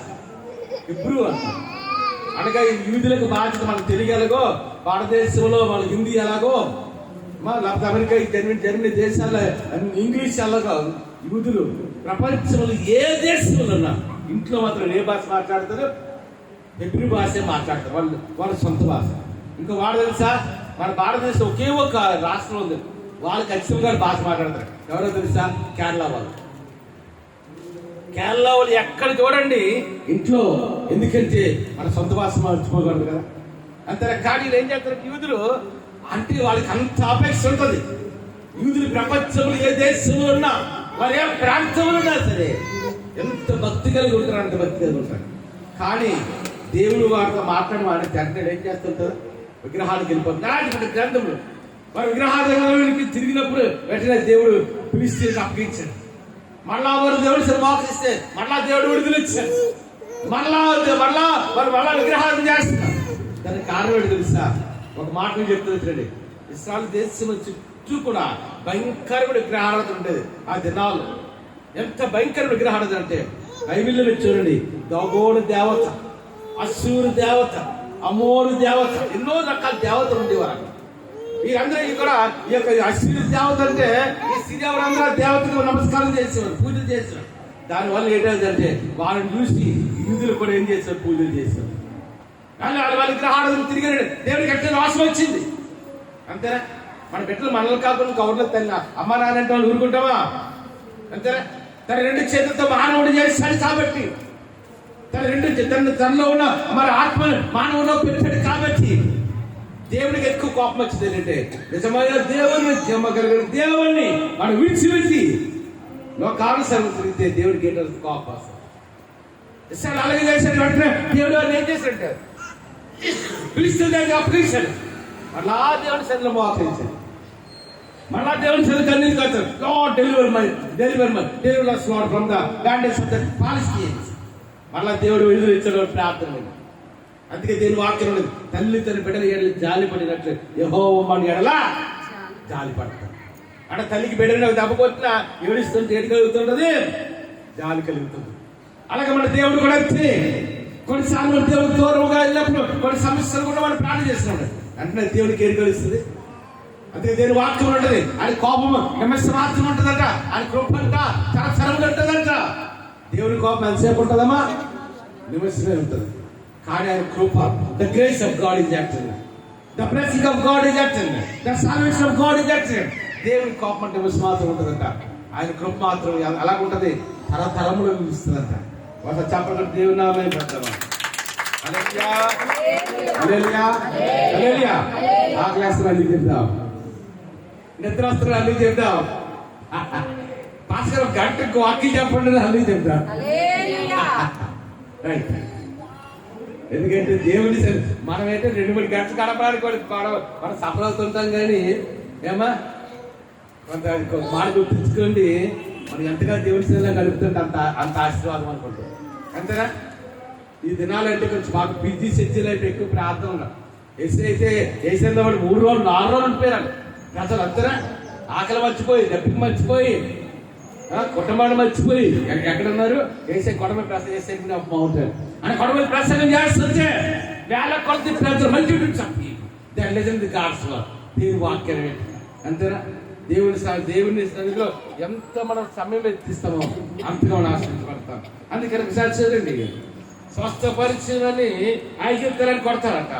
హెబ్రూ అంటారు. అనగా యూదులకు బాధ్యత మనకు తెలుగు ఎలాగో, భారతదేశంలో మన హిందీ ఎలాగో, లేకపోతే అమెరికా జర్మనీ దేశాల్లో ఇంగ్లీష్ ఎలాగో, యూదులు ప్రపంచంలో ఏ దేశంలో ఉన్నా ఇంట్లో మాత్రం ఏ భాష మాట్లాడతారు? హెబ్రూ భాషే మాట్లాడతారు. వాళ్ళ సొంత భాష. ఇంకా వాడు తెలుసా? మన భారతదేశం ఒకే ఒక రాష్ట్రం ఉంది, వాళ్ళు ఖచ్చితంగా భాష మాట్లాడతారు. ఎవరో తెలుసా? కేరళ వాళ్ళు. కేరళ వాళ్ళు ఎక్కడ చూడండి ఇంట్లో, ఎందుకంటే మన సొంత భాష మర్చిపోకూడదు కదా, అంతే. కానీ ఏం చేస్తారు యూదులు అంటే వాళ్ళకి అంత అపేక్ష ఉంటుంది. యూదులు ప్రపంచంలో ఏ దేశంలో ఉన్నా, వారు ఏ ప్రాంతంలో ఉన్నా సరే ఎంత భక్తి కలిగి ఉంటారు, అంత భక్తి కలిగి ఉంటారు. కానీ దేవుడు వారితో మాట్లాడి వెంటనే ఏం చేస్తుంటారు? విగ్రహానికి వెళ్ళిపోతారు. గ్రంథంలో వారు విగ్రహాలకి తిరిగినప్పుడు వెంటనే దేవుడు పిలిస్తే అప్పగించాడు. మళ్ళా వారు దేవుడు మోకరిస్తే మళ్ళా దేవుడు విడుదల ఇచ్చాడు. మళ్ళా విగ్రహాలు చేస్తున్నారు. దానికి కారణం ఏంటి తెలుసా? ఒక మాట చెప్తుంది. ఇశ్రాయేలు దేశం చుట్టూ కూడా భయంకరమైన విగ్రహారాధన ఉండేది. ఆ దినాలు ఎంత భయంకరమైన విగ్రహారాధన అంటే బైబిల్లో మీరు చూడండి, దగోడు దేవత, అశ్షూరు దేవత, అమోరు దేవత, ఎన్నో రకాల దేవతలు ఉండేవారు. వీరందరూ ఇక్కడ ఈ యొక్క అశ్షూరు దేవత అంటే ఈ సిరియవరందరూ దేవతకు నమస్కారం చేసేవారు, పూజలు చేసేవారు. దానివల్ల ఏంటంటే వాళ్ళని చూసి హిందువులు కూడా ఏం చేశారు, పూజలు చేశారు. కానీ వాళ్ళ విగ్రహాలు తిరిగి దేవుడికి ఎట్లా నాశనం వచ్చింది. అంతేనా? మన బిడ్డలు మనల్ని కాకుండా కవర్లో తల్లి అమ్మ నాన్నంటే వాళ్ళు ఊరుకుంటామా? అంతేనా? తన రెండు చేతులతో మానవుడు చేస్తాడు కాబట్టి, తనలో ఉన్న మన ఆత్మ మానవులో పెట్టాడు కాబట్టి దేవుడికి ఎక్కువ కోపం వచ్చింది. ఏంటంటే నిజమైన దేవుని, జమ్మగలిగిన దేవుణ్ణి మనం విడిచిపెట్టి లోకానుసరణ తిరిగితే దేవుడికి ఏంటో కోపం వస్తుంది. అలాగే చేశాడు. వెంటనే దేవుడు వారిని ఏం చేశాడంటే పిలిస్తే దానికి అప్పగించాడు. మళ్ళా దేవుని సన్నిధిలో మోకరించాడు. మళ్ళా దేవుని సన్నిధి కన్నీరు కాచాడు. Lord deliver us Lord from the bandits of the Palestinians. మళ్ళా దేవుడు విడుదల ఇచ్చాడు ప్రార్థన. అందుకే దేవుని వాక్యం ఉన్నది, తల్లి తన బిడ్డల ఎడల జాలి పడినట్లు యెహోవా మన ఎడల జాలి పడతాడు. అంటే తల్లికి బిడ్డని దెబ్బ కొట్టినా ఏడుస్తుంటే ఏడు కలుగుతుంటది, జాలి కలుగుతుంది. అలాగే మన దేవుడు కూడా అంతే. కొన్నిసార్లు మన దేవుడు దూరంగా వెళ్ళినప్పుడు కొన్ని సమస్యలు కూడా మనం ప్రార్థన చేస్తున్నాడు, అంటే దేవుడికి ఏడు కలుస్తుంది. అందుకే దేవుని వాక్యం ఉంటది, ఆయన కోపం నిమిషం మాత్రం ఉంటుందంట, ఆయన కృప అంట చాలా సరళంగా ఉంటుందంట. దేవుని కోపం ఎంతసేపు ఉంటుందమ్మా? నిమిషమే ఉంటుంది. కానీ ఆయన కృప, the grace of God is acting, the blessing of God is acting, the salvation of God is acting. దేవుని కోపం అంటే నిమిషం మాత్రం ఉంటుందంట, ఆయన కృప మాత్రం అలాగుంటది, తరతరములు నిలుస్తుందంట. ఒకసారి చెప్పండి, దేవుని నామమే పెడతామా? హల్లెలూయా, హల్లెలూయా, హల్లెలూయా. ఆకలేస్తున్నా అన్ని చెప్తాం, నిద్ర వస్తున్నా అన్ని చెప్తాం. పాస్టర్ గంటకు వాక్యం చెప్పండి అన్ని చెప్తాం. రైట్. ఎందుకంటే దేవుని మనమైతే 2-3 గంటలు గడపడానికి మనం సఫలవుతుంటాం. కానీ ఏమా కొంత మాట గుర్తించుకోండి, మనం ఎంతగా దేవుని సేవలో గడుపుతుంటే అంత ఆశీర్వాదం అనుకుంటాం. అంతేనా? ఈ దినాలంటే కొంచెం మాకు బిజీ షెడ్యూల్ అయితే ఎక్కువ ప్రార్థన ఉన్నాం. వేసేంత వాడు 3 రోజులు 4 రోజులు ఉండిపోయారు ప్రజలు. అంతేనా? ఆకలి మర్చిపోయి, దెబ్బకి మర్చిపోయి, కుటుంబాన్ని మర్చిపోయి ఎక్కడున్నారు? వేసే కొడమ ప్రసంగం చేసే బాగుంటారు అని కొడమ ప్రసంగం చేస్తుంటే వేల కొలది ప్రజలు మంచి చెప్పి దాని గాడ్స్ దేవుని వాక్యం. అంతేనా? దేవుని సన్నిధిలో ఎంత మనం సమయం వెచ్చిస్తామో అంతగా మనం ఆశ్రయించబడతాం. అందుకని ఒకసారి చూడండి, స్వస్థపరిచినని ఐగుప్తులని కొడతారంట.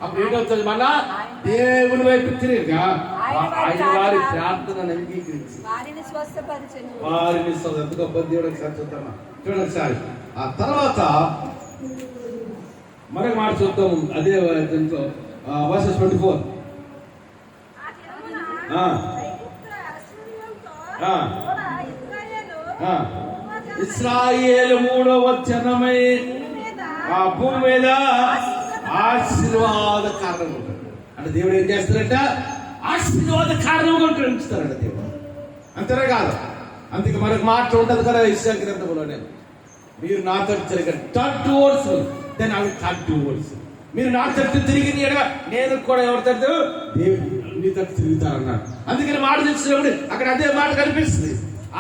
అప్పుడు ఏంటవుతుంది? మళ్ళా దేవుని వైపు తిరిగా ఆయన వారి ప్రార్థనను అంగీకరించి వారిని ఎంత గొప్ప దేవుడు. ఒకసారి చూద్దామా? చూడండి ఒకసారి. ఆ తర్వాత మరొక మాట చూద్దాం, అదే దీంట్లో వర్సెస్ 24. ఇశ్రాయేలు 3వ జనమై ఆ భూమి మీద ఆశీర్వాద కారణంగా ఉంటాడు. అంటే దేవుడు ఏం చేస్తారంట? ఆశీర్వాద కారణంగా ఉంచుతారంట దేవుడు. అంతేనా కాదు? అందుకే మనకు మాట ఉంటుంది కదా యెషయా గ్రంథంలోనే, మీరు నా తట్టు తిరగండి, turn towards me, then I will turn towards you. మీరు నా తట్టు తిరిగి నేను కూడా ఎవరి తట్టు? దేవుడు నీ తట్టు తిరుగుతారన్నాడు. అందుకని మాట తెలిసినప్పుడు అక్కడ అదే మాట కనిపిస్తుంది.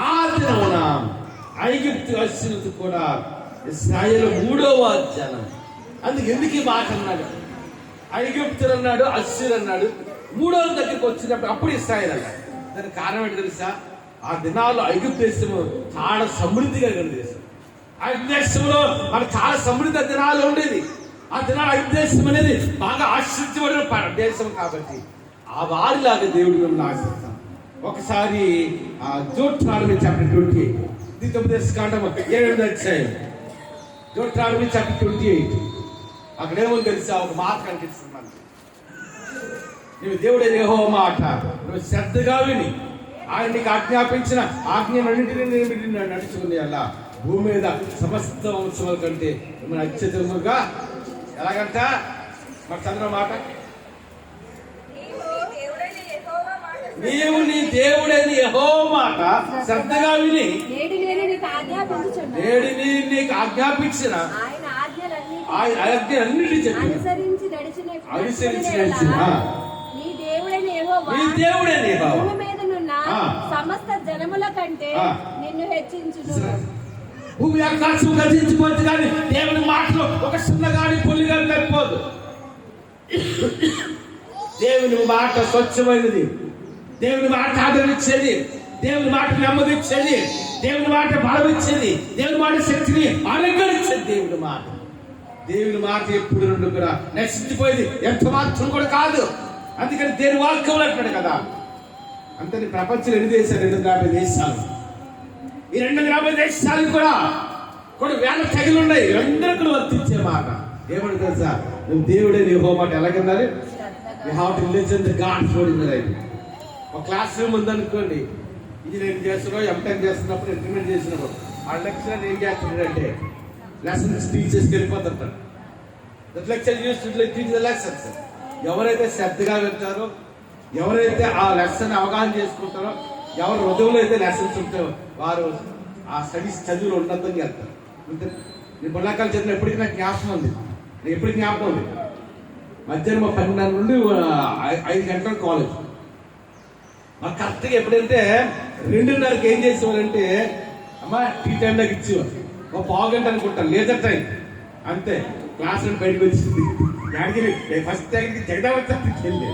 ఆ దినమున ఐగుప్తు అశ్షూరు కూడా ఇశ్రాయేలు 3వ జనం. అందుకు ఎందుకు ఈ మాట అన్నాడు? ఐగుప్తులు అన్నాడు, అశ్షూరు అన్నాడు, 3వ దగ్గరికి వచ్చినప్పుడు అప్పుడు ఇశ్రాయేలు అన్నాడు. దానికి కారణం ఏంటి తెలుసా? ఆ దినాల్లో ఐగుప్తు దేశము చాలా సమృద్ధిగా కలిగిన దేశం. ఐగుప్తు దేశంలో మనకు చాలా సమృద్ధి దినాలు ఉండేది. ఆ దినాలు ఐగుప్తు దేశం అనేది బాగా ఆశ్రయించబడిన దేశం కాబట్టి ఆ వారిలాగా దేవుడు మిమ్మల్ని ఆశ్రయిస్తాం. ఒకసారి జోట్రాడమి చాప్టర్ 28, ద్వితోపదేశకాండం 7వ అధ్యాయం, జోట్రాడమి చాప్టర్ 28. అక్కడేమో తెలుసా? ఒక మాట కనిపిస్తుంది మనకి. నువ్వు దేవుడైన యెహోవా మాట నువ్వు శ్రద్ధగా విని ఆయన నీకు ఆజ్ఞాపించిన ఆజ్ఞలన్నింటినీ నడుచుకుని అలా భూమి మీద సమస్త వంశముల కంటే మిమ్మల్ని అత్యధికముగా ఎలాగంట? మరి చంద్ర మాట, నీవు నీ దేవుడైన యెహోవా మాట శ్రద్ధగా విని నేడు నీకు ఆజ్ఞాపించిన ఆయన ఆజ్ఞలన్నిటినీ చెప్పి అనుసరించి నడిచిన నీ దేవుడైన యెహోవా ఆ. సమస్త జనముల కంటే ఆ. నిన్ను హెచ్చించును. భూమి ఆకాశం గతించిపోతుంది కానీ దేవుని మాటలో ఒక చిన్నగాని పొల్లిగాని తప్పిపోదు. దేవుని మాట స్వచ్ఛమైనది, దేవుని మాట ఆదరించేది, దేవుని మాట నెమ్మదిచ్చేది, దేవుని మాట బలమిచ్చేది, దేవుని మాట శక్తిని అనుకరించేది. దేవుని మాట ఎప్పుడు రెండు కూడా నశించిపోయింది, ఎంత మాత్రం కూడా కాదు. అందుకని దేవుని వాక్యం అంటాడు కదా. అంతే ప్రపంచంలో ఎన్ని దేశాలు? 250 దేశాలు. ఈ 250 దేశాలు కూడా వేల తెగలు ఉన్నాయి. అందరూ కూడా వర్తించే మాట ఏమని తెలుసా? నువ్వు దేవుడే నీ మాట ఎలాగన్నారు? You have to listen to God's word in the life. ఒక క్లాస్ రూమ్ ఉందనుకోండి, ఇంజనీరింగ్ చేస్తున్నావు, ఎంటెక్ చేస్తున్నప్పుడు, ఇంటర్మీడియట్ చేసినప్పుడు ఆ లెక్చరర్ ఏం చేస్తున్నాడంటే లెసన్స్ టీచ్ చేసి వెళ్ళిపోతుంటారు. Lecture uses to teach the lessons. ఎవరైతే శ్రద్ధగా వెళ్తారో, ఎవరైతే ఆ లెసన్ అవగాహన చేసుకుంటారో, ఎవరు హృదయంలో అయితే లెసన్స్ ఉంటారో వారు ఆ స్టడీస్ చదువులో ఉన్నతంగా వెళ్తారు. నేను బొల్లాకాలు చదివిన ఎప్పటికీ నాకు జ్ఞాపకం ఉంది. నాకు ఎప్పటికీ జ్ఞాపకం ఉంది. మధ్యాహ్నం 12 నుండి 5 గంటల కాలేజ్. మాకు కరెక్ట్గా ఎప్పుడంటే 2:30కి ఏం చేసేవారంటే అమ్మ టీ టైం దాకా ఇచ్చేవారు. ఒక పావు గంట అనుకుంటాను, లేజర్ టైం అంతే. క్లాస్ నుండి బయటకు వచ్చింది. దానికి ఫస్ట్ టైంకి జగదావతి వెళ్ళి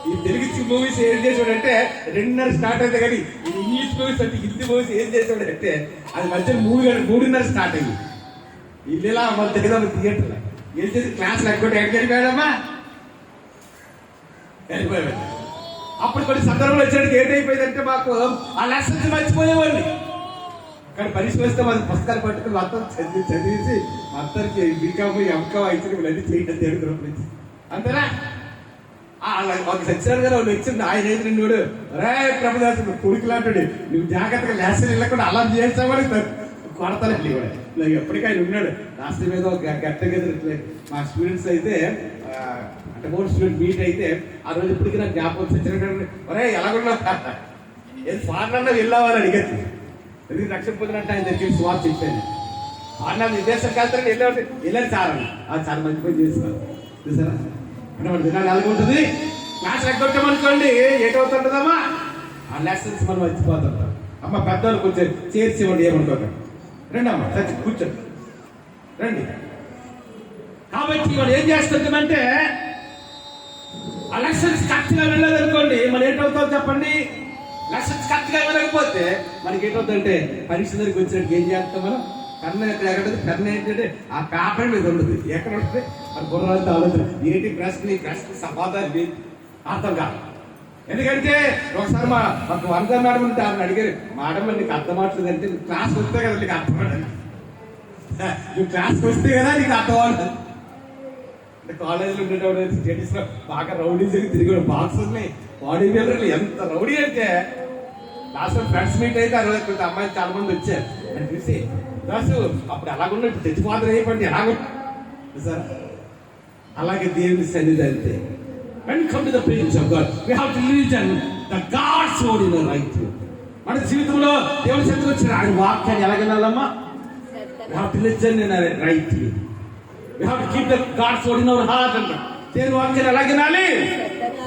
ఈ తెలుగు మూవీస్ ఏం చేసాడంటే 2:30 స్టార్ట్ అయితే కానీ ఇంగ్లీష్ మూవీస్ అంటే హిందీ మూవీస్ ఏం చేసాడంటే అది మధ్య 3:30 స్టార్ట్ అయ్యింది. ఇల్లులా మధ్య థియేటర్ ఏం చేసి క్లాసులు ఎక్కడ వెళ్ళిపోయాడమ్మా వెళ్ళిపోయాడు. అప్పుడు కొన్ని సందర్భంలో వచ్చేటికి ఏంటైపోయిందంటే మాకు ఆ లెసన్స్ మర్చిపోయేవాడిని. కానీ పరీక్ష వస్తే మాకు పుస్తకాలు పట్టుకుని మొత్తం చదివేసి మొత్తానికి బీకామ్ ఎంకామ్ అయితే వీళ్ళన్నీ చేయడం తేడుకున్నప్పుడు నుంచి అంతేనా? మాకు సత్యనారాయణ గారు లెక్చర్ ఆయన ఏది కూడా రే ప్రభుదాసు కొడుకులాంటాడు, నువ్వు జాగ్రత్తగా లెసన్ వెళ్ళకుండా అలా చేస్తామని కొడతానండి కూడా. ఇలా ఎప్పటికైనా ఉన్నాడు రాష్ట్రం మీద ఒక గట్టగది. మా స్టూడెంట్స్ అయితే అంటే 3 స్టూడెంట్ మీట్ అయితే ఆ రోజు ఇప్పటికీ నాకు జ్ఞాపకం సత్యనారాయణ ఒరే ఎలాగున్నా ఏది ఫారెన్ అన్నా వెళ్ళావని అడిగచ్చు. ఎందుకు రక్షణ పొందినట్టు ఆయన దగ్గర స్వార్థ చెప్పాను. ఫారెన్ విదేశాలకు వెళ్తారని వెళ్ళారు సార్ అని. ఆ చాలా మంచి పని చేస్తున్నారు చూసారా. అంటే మన దినాలు ఎలాగుంటుంది? క్లాస్ ఎక్కొచ్చామనుకోండి ఏటవుతుంటుందమ్మా ఆ లెసన్స్ మనం మర్చిపోతుంటాం. అమ్మ పెద్దవాళ్ళు కొంచెం చేర్చి ఇవ్వండి, ఏమనుకోకండి. రండి అమ్మ చచ్చి కూర్చోండి రండి. కాబట్టి మనం ఏం చేస్తుంటామంటే ఆ లెసన్స్ కరెక్ట్గా వెళ్ళాలనుకోండి మనం ఏంటవుతాం చెప్పండి. లెసన్స్ కరెక్ట్గా వెళ్ళకపోతే మనకి ఏంటవుతుందంటే పరీక్ష దగ్గరికి వచ్చినట్టు ఏం చేస్తాం మనం? కర్ణ ఎక్కడ కర్ణ ఏంటంటే ఆ పేపర్ మీద ఉండదు. ఎక్కడ ఉంటుంది మన బుర్రంతా ఆలోచన ఏంటి ప్రశ్న సమాధానం అర్థం కాదు. ఎందుకంటే ఒకసారి మాకు వంద మేడం ఉంటే ఆయన అడిగారు, మేడం నీకు అర్థం అవట్లేదు అంటే నువ్వు క్లాస్ వస్తే కదా నీకు అర్థం అవ్వదు, నువ్వు క్లాస్కి వస్తే కదా నీకు అర్థం అవ్వదు. అంటే కాలేజీలో ఉండేటప్పుడు స్టడీస్ లో బాగా రౌడీస్ తిరిగి బాక్స్ ఉన్నాయి, బాడీ బిల్డర్లు ఎంత రౌడీ అంటే లాస్ట్ ఫ్రెండ్స్ మీట్ అయితే 60 అమ్మాయిలు చాలా మంది వచ్చారు అని చూసి రాసు అప్పుడు ఎలాగున్నా ఇప్పుడు తెచ్చిపోతారు అయిపోయింది ఎలాగుంటా సార్. అలాగే దేవుని సన్నిధి అంతే. When come to the presence of God, we have to listen the God's word in the right way. మన జీవితంలో దేవుని సన్నిధికి వచ్చిన ఆయన వాక్యాన్ని ఎలా వినాలమ్మా? We have to listen in a right way. We have to keep the God's word in our heart అంట. దేవుని వాక్యాన్ని ఎలా వినాలి?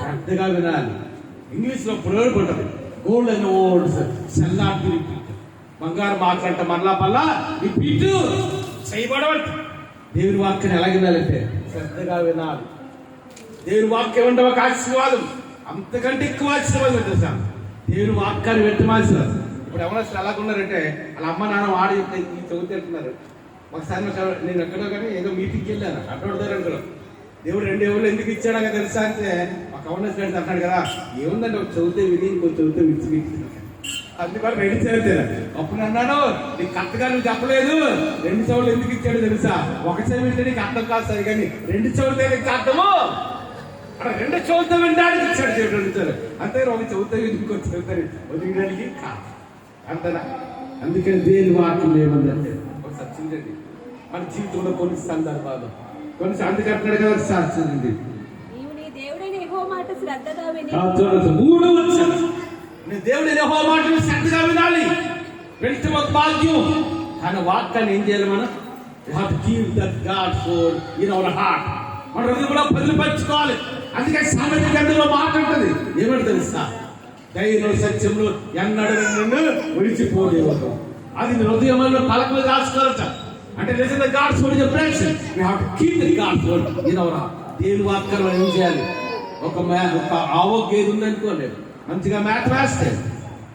శ్రద్ధగా వినాలి. ఇంగ్లీష్ లో ప్రయోగం ఉంటుంది, golden words shall not be repeated. బంగారు మాట్లాడటం మరలా పల్లా రిపీట్ చేయబడవద్దు. దేవుని వాక్యాన్ని ఎలా వినాలంటే శ్రద్ధగా వినాలి. దేవుని వాక్యం అంటే ఒక ఆశీర్వాదం, అంతకంటే ఎక్కువ ఆశీర్వాదం తెలుసా దేవుని వాక్యాన్ని వెంటమాల్సిన. ఇప్పుడు ఎవరైనా అసలు ఎలాగున్నారంటే వాళ్ళ అమ్మ నాన్న వాడి ఈ చదువుతూ వెళ్తున్నారు. ఒకసారి నేను ఎక్కడో కానీ ఏదో మీటింగ్కి వెళ్ళాను, అడ్డోడతారు అనుకున్నాను. దేవుడు 2 ఎవరు ఎందుకు ఇచ్చాడో తెలుసా అంటే మా కౌంటర్ ఫ్రెండ్స్ అంటాడు కదా, ఏముందంటే ఒక చదివితే విని ఇంకో చదివితే విడిచి అందుకని 2 చదివితే అప్పుడు అన్నాను నీకు కరెక్ట్గా నువ్వు చెప్పలేదు, 2 చెవులు ఎందుకు ఇచ్చాడో తెలుసా? ఒక చెవి వింటే నీకు అర్థం కాదు సరి, కానీ 2 చెవులతో నీకు అర్థము. అక్కడ 2 చెవులతో వినడానికి ఇచ్చాడు దేవుడు ఇచ్చారు. అంతే ఒక చెవుతో ఇంకో చెబుతారు వదిలించడానికి కాదు అంతనా. అందుకని దేని వాక్యం ఏమందంటే ఒకసారి చూడండి మన జీవితంలో కొన్ని సందర్భాలు కొన్ని అందుకంటున్నాడు కదా సాక్షి దేవుడైన యెహోవా మాట శ్రద్ధగా విని 3 వచ్చారు. దేవుడి యెహోవా మాటను శ్రద్ధగా వినాలి, వెళ్తే ఒక భాగ్యం. కానీ వాక్యాన్ని ఏం చేయాలి మనం? We have to keep that God's word in our heart. మన హృదయంలో భద్రపరచుకోవాలి. అందుకే సామెత గ్రంథంలో మాట ఉంటుంది, ఏమంటే తెలుసా? ధైర్యం సత్యములు ఎన్నడూ నిన్ను విడిచిపోలేవు. అది నీ హృదయంలో పలక మీద రాసుకోవాలట. అంటే నిజంగా గాడ్స్ వర్డ్ ప్రేక్షణ we have to keep the God's word in our heart. దేవుని వాక్యం ఏం చేయాలి? ఒక ఆవో గేదె ఉందనుకోండి, మంచిగా మేత వేస్తే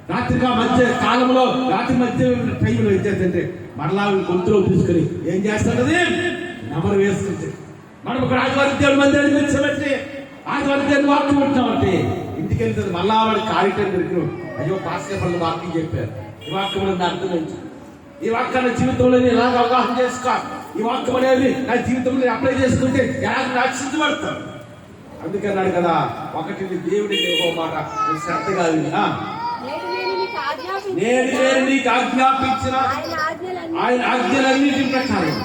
రాత్రిగా మధ్య కాలంలో రాత్రి మధ్య టైంలో ఇచ్చేదంటే మరలా గొంతులో తీసుకుని ఏం చేస్తున్నది? నెమరు వేస్తుంది. మనం ఒక ఆదివారం దేవుడి మందిరానికి వచ్చామంటే, ఆదివారం దేవుని వాక్యం ఉంటామంటే ఇంటికి వెళ్తుంది. మళ్ళా వాడి కారిటం దొరికి అయ్యో పాస్టర్ వాళ్ళు వాక్యం చెప్పారు, ఈ వాక్యం అర్థం నుంచి ఈ వాక్యాన్ని జీవితంలో ఎలాగ అవగాహన చేసుకో, ఈ వాక్యం అనేది నా జీవితంలో అప్లై చేసుకుంటే ఎలాగ రక్షించబడతాను. అందుకన్నాడు కదా, ఒకటి దేవుడి మాట శ్రద్ధగా విన్నా, నేను నీకు ఆజ్ఞాపించిన ఆయన ఆజ్ఞలన్నిటి ప్రకారం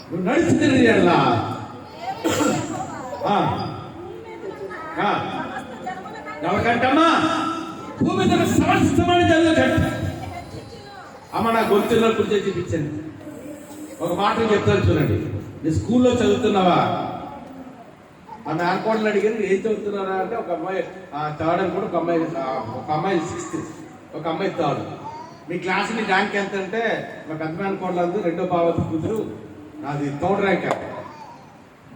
నువ్వు నడుచుకుని ఎలా ఎవరికంటమ్మా భూమి తన సమస్తమని జరగట. అమ్మ నా గొంతుల్లో గురించి చూపించండి. ఒక మాట చెప్తాను చూడండి. నీ స్కూల్లో చదువుతున్నావా? ఆ మేనకోడలు అడిగారు ఏం చదువుతున్నారా అంటే, ఒక అమ్మాయి థర్డ్ అనుకోండి, ఒక అమ్మాయి 6th, ఒక అమ్మాయి 3rd. మీ క్లాస్ ని ర్యాంక్ ఎంత అంటే మా పెద్ద మేనకోడలు అందు 2వ పార్వతి కూతురు నాది 3rd ర్యాంక్ అంట.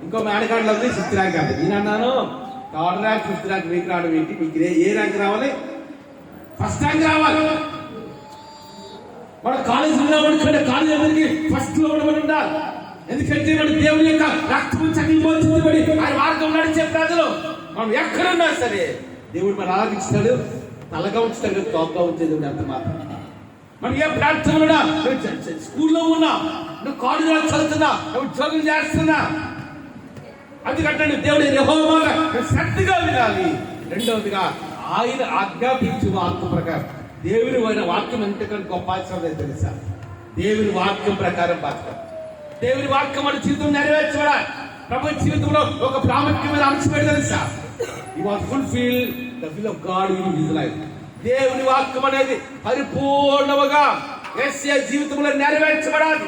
ఇంకో మేనకోడలు అంది 6th ర్యాంక్ అంట. నేను అన్నాను 3rd ర్యాంక్ 5th ర్యాంక్ మీకు రావడం ఏంటి? మీకు ఏ ర్యాంక్ రావాలి? 1st ర్యాంక్ రావాలి. మన కాలేజీలో కంటే కాలేజీ అందరికి 1st లో ఉండాలి. ఎందుకంటే మన దేవుని యొక్క రక్తం చనిపోతుంది. ఆయన మార్గం నడిచే ప్రజలు మనం ఎక్కడున్నా సరే దేవుడు మనం ఆరాధిస్తాడు. తలగా ఉంచుతాడు, తోకగా ఉంచేది అంత మాత్రం. మనం ఏ ప్రాంతంలో స్కూల్లో ఉన్నా, నువ్వు కాలేజీలో చదువుతున్నా, నువ్వు ఉద్యోగం చేస్తున్నా, అందుకంటే దేవుడి యెహోవా శ్రద్ధగా వినాలి. రెండవదిగా ఆయన ఆజ్ఞాపించు వాక్యం ప్రకారం. దేవుని వాక్యం ఎంతకంటే గొప్ప ఆశ్రమం తెలుసా? దేవుని వాక్యం ప్రకారం బతకాలి. దేవుని వాక్యం మన జీవితం నెరవేర్చబడాలి. ప్రభు జీవితంలో ఒక ప్రాముఖ్యమైన అంశం ఏంటి తెలుసా? He was fulfilled the will of God in his life. దేవుని వాక్యం అనేది పరిపూర్ణముగా యేసయ్య జీవితంలో నెరవేర్చబడాలి.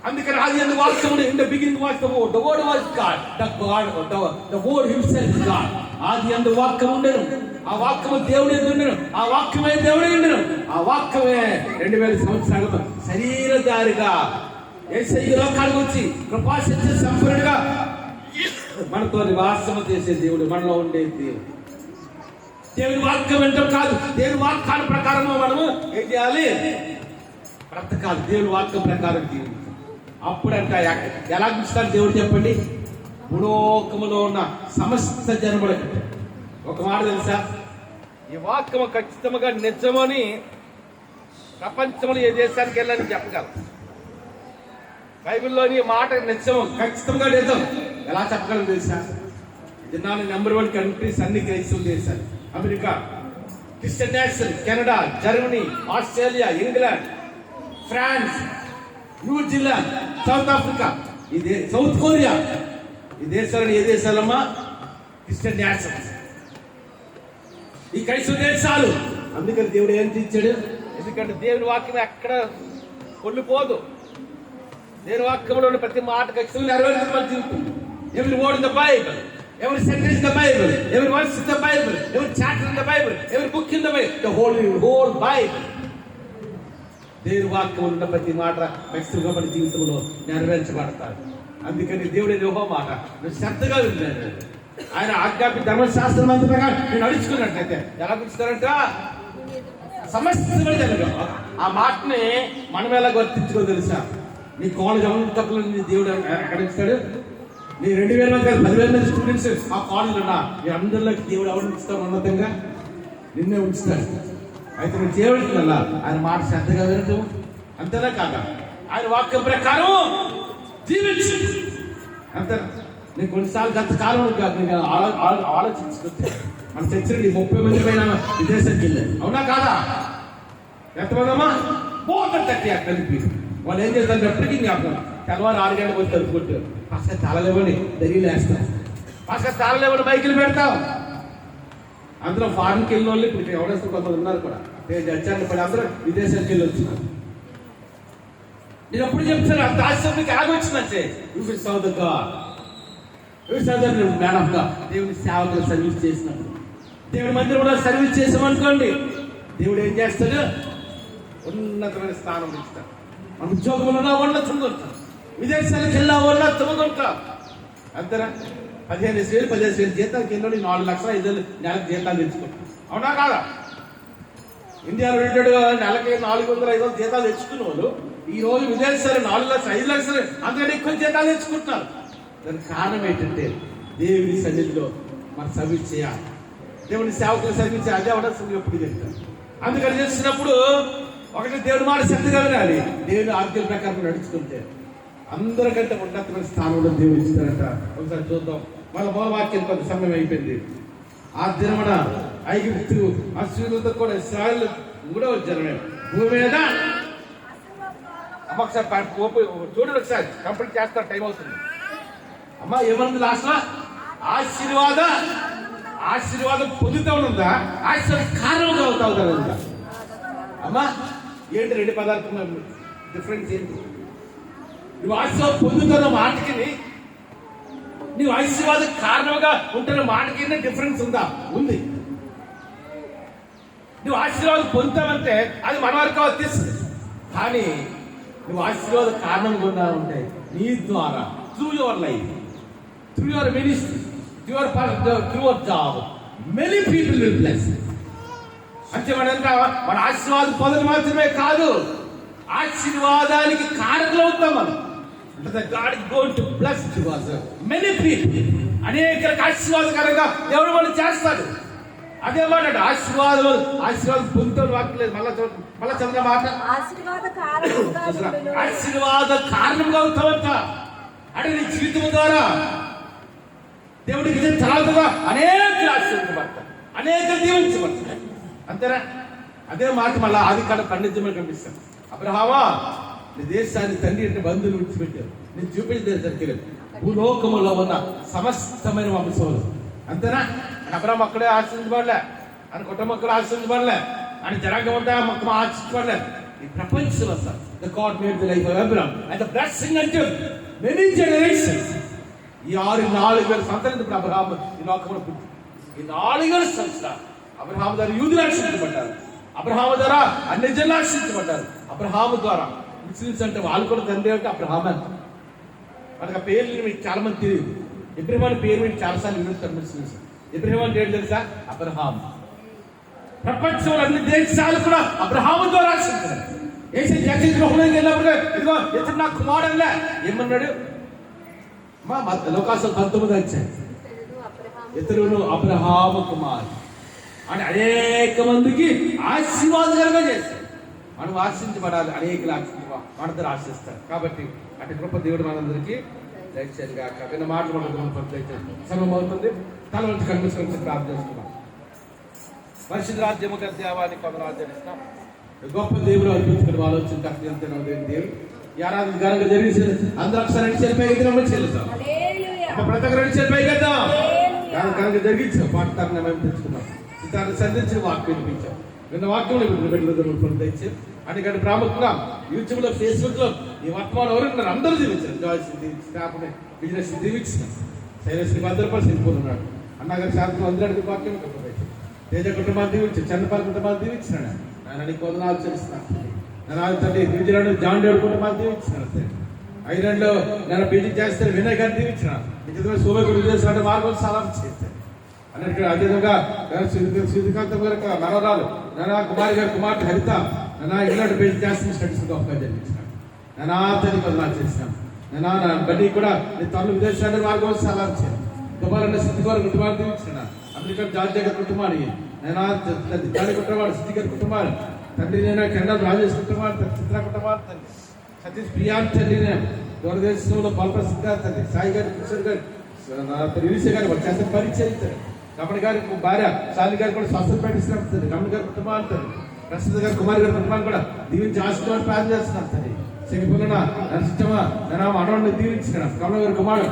అందుకని ఆది యందు వాక్యము, in the beginning was the word, the word was God, the word himself is God. ఆది యందు వాక్యం ఉండెను, ఆ వాక్యము దేవుడే ఉండెను, ఆ వాక్యమే దేవుడే ఉండెను, ఆ వాక్యమే 2000 సంవత్సరాలుగా శరీరధారిగా యేసయ్య లోకానికి వచ్చి కృపా సత్య సంపూర్ణంగా మనతో నివాసము చేసే దేవుడు, మనలో ఉండే దేవుడు. దేవుని వాక్యం వినటం కాదు, దేవుని వాక్యాల ప్రకారం మనము ఏం చేయాలి? బ్రతకాలి. దేవుని వాక్యం ప్రకారం జీవించాలి. అప్పుడంట ఎలా చూస్తారు దేవుడు చెప్పండి? భూలోకములో ఉన్న సమస్త జనములకు ఒక మాట తెలుసా? ఈ వాక్యము ఖచ్చితంగా నిజమని ప్రపంచంలో ఏ దేశానికి వెళ్ళని చెప్పగలం. బైబిల్లోని మాట నిజం, ఖచ్చితంగా నిజం. ఎలా చెప్పగలం తెలుసా? ఇది నా నెంబర్ 1 కంట్రీస్ అన్ని క్రైస్తవ దేశాలు. America, Christian nation, Canada, Germany, Australia, England, France, New Zealand, South Africa, South Korea, ఈ దేశాలను ఏ దేశాలమ్మా? క్రిస్టియన్ నేషన్, ఈ క్రైస్తవ దేశాలు. అందుకని దేవుడు ఏం ఇచ్చాడు? ఎందుకంటే దేవుని వాక్యం ఎక్కడ కొల్లిపోదు. దేవుని వాక్యంలో ప్రతి మాట ఖచ్చితంగా నెరవేర్చబడి జీవితం. ఎవరి word in the Bible, every sentence in the Bible, every verse in the Bible, every chapter in the Bible, every book in the Bible, the whole Bible. దేవుని వాక్యం ఉన్న ప్రతి మాట ఖచ్చితంగా మన జీవితంలో నెరవేర్చబడతాడు. అందుకని దేవుడి యెహోవా మాట నువ్వు శ్రద్ధగా విన్నాను. ఆయన ఆజ్ఞాపి ధర్మశాస్త్రం అంత ప్రకారం నేను నడుచుకున్నట్లయితే ఎలా పిలుస్తారంట? సమస్త జరగ. ఆ మాటని మనం ఎలా వర్తించుకో తెలుసా? నీ కాలేజ్ అంతట్లో నీ దేవుడు ఎక్కడ ఇస్తాడు? నీ 2000 మంది 10,000 మంది స్టూడెంట్స్ ఆ కాలేజ్ ఉన్నా, నీ అందరిలోకి దేవుడు ఎవరిని ఇస్తాడు? ఉన్నతంగా నిన్నే ఉంచుతాడు. అయితే నువ్వు చేయవలసిన వల్ల ఆయన మాట శ్రద్ధగా వినటం, అంతేనా కాక ఆయన వాక్యం ప్రకారం జీవించు. అంతే. నేను కొన్నిసార్లు గత కాలంలో కాదు ఆలోచించుకుంటే మన చర్చలు 30 మంది పైన విదేశానికి వెళ్ళారు. అవునా కాదా? ఎంతమందమ్మా? 430 కలిపి. వాళ్ళు ఏం చేస్తారు? ఎప్పటికీ జ్ఞాపకం. తెల్లవారు 6 గంటలకు వచ్చి తలుపుకుంటారు. కాస్త తాళలేవని దరిలు వేస్తాం, కాస్త తాళలేవని బైకులు పెడతాం. అందరూ ఫారెన్కి వెళ్ళిన వాళ్ళు ఇప్పుడు ఎవరేస్తారు, కొంతమంది ఉన్నారు కూడా. నేను చర్చలు పడి అందరూ విదేశానికి వెళ్ళి వచ్చినారు. నేను ఎప్పుడు చెప్తాను, అంత ఆశ్చర్యానికి ఆగొచ్చిందంటే మ్యాన్ ఆఫ్ గా దేవుని సేవకులు సర్వీస్ చేసినప్పుడు దేవుడి మందిరంలో సర్వీస్ చేసామనుకోండి, దేవుడు ఏం చేస్తాడు? ఉన్నతమైన స్థానం ఇస్తాడు. మన ఉద్యోగంలో ఉన్నతంగా ఉంటాం, విదేశాలకు వెళ్ళా ఉన్నతంగా ఉంటాం. అంతేనా? 15,000 జీతాలు కింద 4 లక్షల 5 నెలకు జీతాలు తెచ్చుకుంటాం. అవునా కాదా? ఇండియాలో రిటైర్డ్ నెలకి 400-500 జీతాలు తెచ్చుకున్న వాళ్ళు ఈ రోజు విదేశాలు 4 లక్షలు 5 లక్షలు అంతకంటే ఎక్కువ జీతాలు తెచ్చుకుంటున్నారు. దానికి కారణం ఏంటంటే దేవుని సన్నిధిలో మనం సర్వీస్ చేయాలి, దేవుని సేవకులు సర్వీస్ చేయాలి. అదే అవడం ఎప్పుడు చెప్తారు. అందుకని చేసినప్పుడు ఒకటి దేవుని మాట శ్రద్ధగా వినాలి, దేవుని ఆజ్ఞల ప్రకారం నడుచుకుంటే అందరికంటే ఉన్నతమైన స్థానంలో దేవుడు ఇస్తారంట. ఒకసారి చూద్దాం. మన మూలవాక్యం కొంత సమయం అయిపోయింది. ఆ దినమున ఐగుప్తు అశ్వరులతో కూడా ఇశ్రాయేలు 3వ జనమే భూమి మీద. అమ్మ ఒకసారి చూడండి, ఒకసారి కంప్లీట్ చేస్తారు, టైం అవుతుంది. అమ్మ ఏమన్నా లాస్ట్ ఆశీర్వాదం పొందుతూ ఉందా? ఆశీర్వాదం కారణంగా అవుతావు కదా. అమ్మా ఏంటి 2 పదార్థం డిఫరెన్స్ ఏంటి? నువ్వు ఆశీర్వాదం పొందుతున్న మాటకి నువ్వు ఆశీర్వాదం కారణంగా ఉంటున్న మాటకి డిఫరెన్స్ ఉందా? ఉంది. నువ్వు ఆశీర్వాదం పొందుతావంటే అది మన వరకు వచ్చేస్తుంది. కానీ నువ్వు ఆశీర్వాద కారణంగా ఉన్నావంటే నీ ద్వారా through your life, through your ministry, through your job, many people will bless. అంటే మన ఆశీర్వాదం పొందడం మాత్రమే కాదు, ఆశీర్వాదానికి కారణం అవుతాం మనం. God is going to bless us. Many people. అనేకలకు ఆశీర్వాదకరంగా దేవుడు మనం చేస్తాడు. అదే మాట ఆశీర్వాదం పొందుతాడు. వాక్యలేదు మళ్ళా చదివిన మాట ఆశీర్వాద కారణంగా అవుతావంట. అంటే నీ జీవితం ద్వారా దేవుడికి తలాలుగా అనేకలు ఆశీర్వదించబడతారు, అనేకలు దీవించబడతారు. అంతేనా? అదే మాట మళ్ళా ఆదికాండ 12 కనిపిస్తాను. అబ్రహామా, నీ దేశాన్ని తండ్రి అంటే బంధువులు విడిచిపెట్టారు, నేను చూపించలేదు దగ్గర భూలోకములో ఉన్న సమస్తమైన వంశములు. అంతేనా? అబ్రహాం అక్కడే ఆశ్రయించబడలే, ఆయన కుటుంబం అక్కడ ఆశ్రయించబడలే, ఆయన జనాంగం అంతా మొత్తం ఆశ్రయించబడలే. ఈ ప్రపంచం sir the God made the life of Abraham and the blessing అంటూ మెనీ జనరేషన్స్. ఈ 4,000 సంవత్సరాలు ఇప్పుడు అబ్రహాం ఈ లోకంలో పుట్టి, ఈ 4,000 సంవత్సరాలు అబ్రహాం ద్వారా యూదులు ఆశ్రయించబడ్డారు, అబ్రహాం ద్వారా అన్ని జనులు ఆశ్రయించబడ్డారు. అబ్రహాము ద్వారా ముస్లిమ్స్ అంటే వాళ్ళు కూడా తండ్రి అంటే అబ్రహాం అంట. వాళ్ళకి ఆ పేర్లు మీకు చాలా మంది తెలియదు. ఇబ్రహీం అనే పేరు మీకు చాలాసార్లు వినుతారు ముస్లిమ్స్. ఇబ్రహీం అంటే ఏంటి తెలుసా? అబ్రహాం. ప్రపంచంలో అన్ని దేశాలు కూడా అబ్రహాము ద్వారా ఆశ్రయించారు. ఏసీ హృదయం వెళ్ళినప్పుడు ఇదిగో ఇతను నా కుమారుడులే ఏమన్నాడు? మా లోకాసు 19 వచ్చాయి, ఇతరును అబ్రహాము కుమారు అని అనేక మందికి ఆశీర్వాదకరంగా చేశారు. మనం ఆశించబడాలి, అనేకలు మనందరూ ఆశిస్తారు. కాబట్టి అటు కృప దేవుడు మనందరికీ దయచేది కాక. విన్న మాటలు మనం దయచేసి సమయం అవుతుంది. తల వంటి కనిపించి ప్రార్థన చేస్తున్నాం. పరిశుద్ధ రాజ్యము దేవానికి కొందరాజ్యం గొప్ప దేవుడు అనిపించుకుని ఆలోచన కష్టం దేవుడు ఈ ఆరాధన ఘనంగా జరిగి అందరూ ఒకసారి చెల్లిపోయి చెల్లుతాం. ప్రతి ఒక్కరు చెల్లిపోయి కదా ఘనంగా జరిగించాం. పాట తరణ మేము తెచ్చుకున్నాం, సితాన్ని సంధించిన వాక్యం వినిపించాం. నిన్న వాక్యంలో బిడ్డలు తెచ్చి అందుకని ప్రాముఖ్యంగా యూట్యూబ్ లో, ఫేస్బుక్ లో ఈ వర్తమానం ఎవరున్నారు అందరూ దీవించారు. జాయిస్ స్టాఫ్ బిజినెస్ దీవించిన శైలశ్రీ 100% వెళ్ళిపోతున్నాడు. అన్నగారి శాంతం అందరూ వాక్యం తేజ కుటుంబాన్ని దీవించారు, చంద్రపాల కుటుంబాన్ని దీవించినాడు. ఆయన నీకు వందనాలు చెల్లిస్తున్నాను. నేను తండ్రి న్యూజిలాండ్ జాన్ డేవిడ్ కుటుంబాన్ని దీవించినాడు. ఐర్లాండ్ లో నేను బీజీ చేస్తే వినయ్ గారిని దీవించిన సోమకుడు విదేశాలు మార్గం సలాం చేశాను అన్నట్టు. అదేవిధంగా శ్రీకాంత్ గారి మనవరాలు నానా కుమారి గారి కుమార్తె హరిత నానా ఇంగ్లాండ్ బీజీ చేస్తున్న స్టడీస్ గొప్పగా జరిగించినాడు. నానా తల్లి వందనాలు చేసినాం. నానా బన్నీ కూడా నీ తల్లు విదేశాలు మార్గం సలాం చేయాలి. కుమారున్న సిద్ధి గారి కుటుంబాన్ని దీవించిన అమెరికా జార్జియా గారి కుటుంబాన్ని నేను తల్లి కుటుంబాలు సిద్ధి గారి కుటుంబాలు తండ్రి నేను కెండల్ రాజేష్ కుటుంబాలు చిత్ర కుటుంబాలు తండ్రి సతీష్ ప్రియాంత్ తండ్రి దూరదేశంలో బలప్రసిద్ధ తండ్రి సాయి గారి కిషోర్ గారి రిలీసే గారి వచ్చేస్తే పరిచయం రమణ గారి భార్య శాలి గారు కూడా స్వస్థత పెట్టిస్తున్నారు తండ్రి. రమణ గారి కుటుంబాలు తండ్రి ప్రసిద్ధ గారి కుమారి గారి కుటుంబాన్ని కూడా దీవించి ఆశీర్వాదం ప్రార్థన చేస్తున్నారు తండ్రి. సిరిపులన నరసింహ నేను మనవాడిని దీవించిన కమల గారి కుమారుడు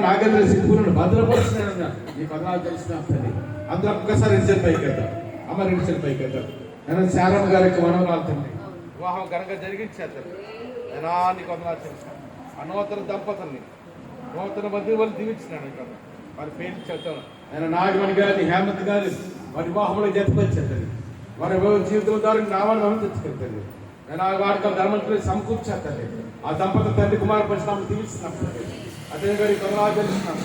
నాగేంద్ర సిరిపులను భద్రపరుస్తున్నాను. నీ పదనాలు తెలుస్తున్నాను తండ్రి. అందరూ ఒక్కసారి రిచల్ పైకి వెళ్తాం, అమ్మ రిచల్ పైకి వెళ్తాం. నేను శారమ్మ గారి యొక్క మనవరాలు తండ్రి వివాహం ఘనంగా జరిగించారు తండ్రి. నేను నీకు వందనాలు తెలుస్తాను. నూతన దంపతుల్ని నూతన మధ్య వాళ్ళు దీవించినాను. ఇక్కడ వారి పేరు చెప్తాను. నేను నాగమణి గారిని, హేమంత్ గారి వారి వివాహంలో జతపరిచేస్తుంది వారి జీవితం ద్వారా నామాన్ని తెచ్చుకెళ్తుంది నేను ఆ వాడికి ధర్మంతులు సమకూర్చేస్తుంది ఆ దంపతి తండ్రి కుమార్ పరిశ్రమలు తీస్తున్నాం అదే గారి కొందరు తెలుస్తున్నాం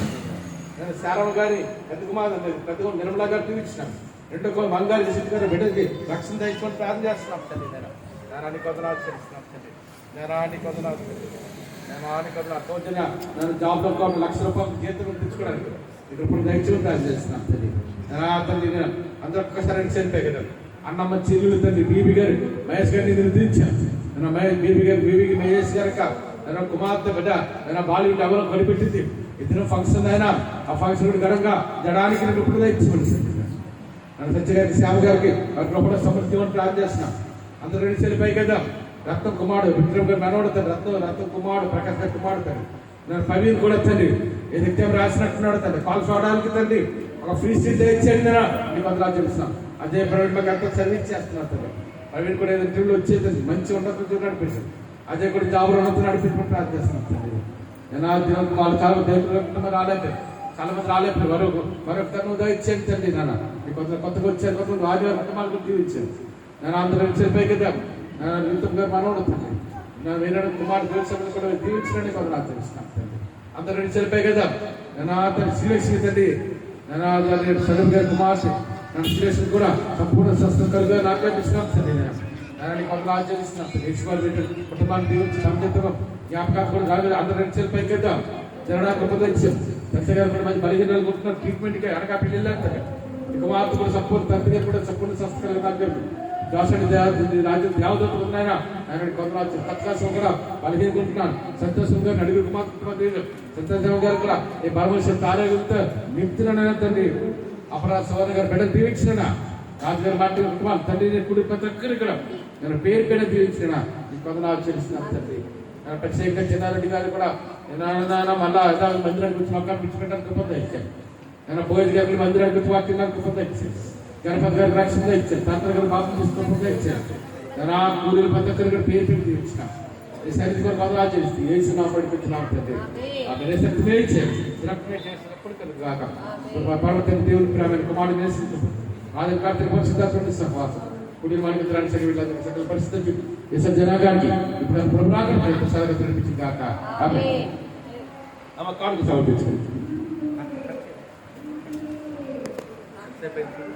నేను శారవ గారి పెద్ద కుమార్ పెద్ద నిర్మలా గారు తీర్చినాం రెండో మంగారి జసిత్ గారు బిడ్డకి రక్షణ తెచ్చుకొని ప్రార్థన చేస్తున్నాం తల్లి నేను అన్ని కొందరు చేస్తున్నాం తల్లి నేను జాబ్ లో ₹1,00,000 జీతం తెచ్చుకోవడానికి ఇప్పుడు దయచేసి ప్రార్థన చేస్తున్నాం తల్లి తల్లి అందరూ ఒక్కసారి చనిపోయి కదా అన్నమ్మ చెల్లెలు తల్లి బీబీ గారు మహేష్ గారిని నిద్రించాను బీబీకి మహేష్ గారు నేను కుమార్తె బిడ్డ నేను బాలీవుడ్ ఎవరో కనిపెట్టింది ఇద్దరు ఫంక్షన్ అయినా ఆ ఫంక్షన్ ఘనంగా జడానికి నేను ఇప్పుడు తెచ్చి నన్ను సత్య గారికి శ్యామ గారికి వారికి సమృద్ధి ప్రార్థన చేస్తున్నాం అందరూ రెండు చనిపోయి కదా రత్నం కుమారుడు విక్రమ్ గారు మనవడుతాడు రత్నం కుమారుడు ప్రకాష్ గారి కుమారుడు నేను ప్రవీణ్ కూడా తండ్రి ఏదైతే రాసినట్టున్నాడు తండ్రి కాల్ చూడడానికి తండ్రి ఒక ఫ్రీ సీట్ ఇచ్చేయండి నేను నీకు వందనాలు చెప్తున్నాను అజయ్ ప్రవీణ్ మాకు అంతా సర్వీస్ చేస్తున్నారు తండ్రి ప్రవీణ్ కూడా ఏదైతే టీంలో వచ్చేది మంచి ఉన్నత నడిపించాడు అజయ్ కూడా జాబులు ఉన్నత నడిపించుకుని ప్రార్థన చేస్తున్నాను తండ్రి నేను ఆ దినం వాళ్ళు చాలా దేవుడు రాలేదు చాలా మంది రాలేదు మరొక తను ఇచ్చేయండి తండ్రి నాన్న నీకు కొత్తగా వచ్చాను కొత్త ఆదివారం కుమార్ కూడా ఇచ్చాను నేను అందరూ చనిపోయి కదా రీతం గారు మనవడు తండ్రి నేను వేరే కుమార్ దేవసభలు కూడా దీవించడానికి వందనాలు తెలుస్తున్నాను తండ్రి అందరూ రెండు చనిపోయి కదా నేను అతను శ్రీలక్ష్మి తండ్రి నేను సదం గారి కుమార్తె నన్ను శ్రీలక్ష్మి కూడా సంపూర్ణ స్వస్థం కలుగా నాకే ఇస్తున్నాను తండ్రి నేను నీకు వందలు ఆచరిస్తున్నాను నేర్చుకోవాలి కుటుంబాన్ని దీవించి సంచేతం జ్ఞాపకాలు కూడా రాలేదు అందరూ రెండు చనిపోయి కదా జరగడానికి ఉపదేశం తండ్రి గారు కూడా మంచి బలిహీనాలు కొట్టున్నారు ట్రీట్మెంట్కి అనగా పిల్లలు కుమార్తె కూడా సంపూర్ణ తండ్రి గారు కూడా సంపూర్ణ స్వస్థ కలిగిన దాసరి రాజ్యం దేవదత్తులు ఉన్నాయన ఆయన కొందరు తత్కాశం కూడా బలిహీనుకుంటున్నాను సంతోషం గారు నడుగురు కుమార్తె సంతోషం గారు కూడా ఈ పరమేశ్వర తారేగులతో నింపుతున్నాను తండ్రి అపరాధ సోదరు గారు బిడ్డ దీవించిన రాజుగారి మాటి కుమార్ తండ్రి కుడి ప్రతి ఒక్కరు ఇక్కడ నేను పేరు బిడ్డ దీవించిన ఈ కొందరు చేస్తున్నాను తండ్రి ప్రత్యేకంగా చిన్నారెడ్డి గారు కూడా మళ్ళా మందిరానికి వచ్చి మొక్కలు పిచ్చిపెట్టడానికి పొంద ఇచ్చాను నేను భోజన గారి మందిరానికి వచ్చి వాటికి పొంద ఇచ్చాను గణపతి గారి రక్షణ ఇచ్చాను తండ్రి గారు బాబు తీసుకోకుండా ఇచ్చాను నేను ఆ కూలీలు ప్రతి ఒక్కరు పేరు పెట్టి ఇచ్చిన ఈ సరిది కూడా మొదలు ఆచరిస్తే ఏసు నా పడిపించిన శక్తినే ఇచ్చాను చేసినప్పుడు కాక పర్వతం దేవుని ప్రేమ కుమారుడు నేర్చుకుంటాం ఆది కార్తీక పరిశుద్ధాత్మ సహవాసం కుటుంబ మానిమిత్రాన్ని సగం వీళ్ళందరికీ సకల పరిస్థితి ఈ జనాగానికి ఇప్పుడు ప్రభుత్వం ప్రసాదంగా తినిపించింది కాక ఆమె కానుక సమర్పించుకుంది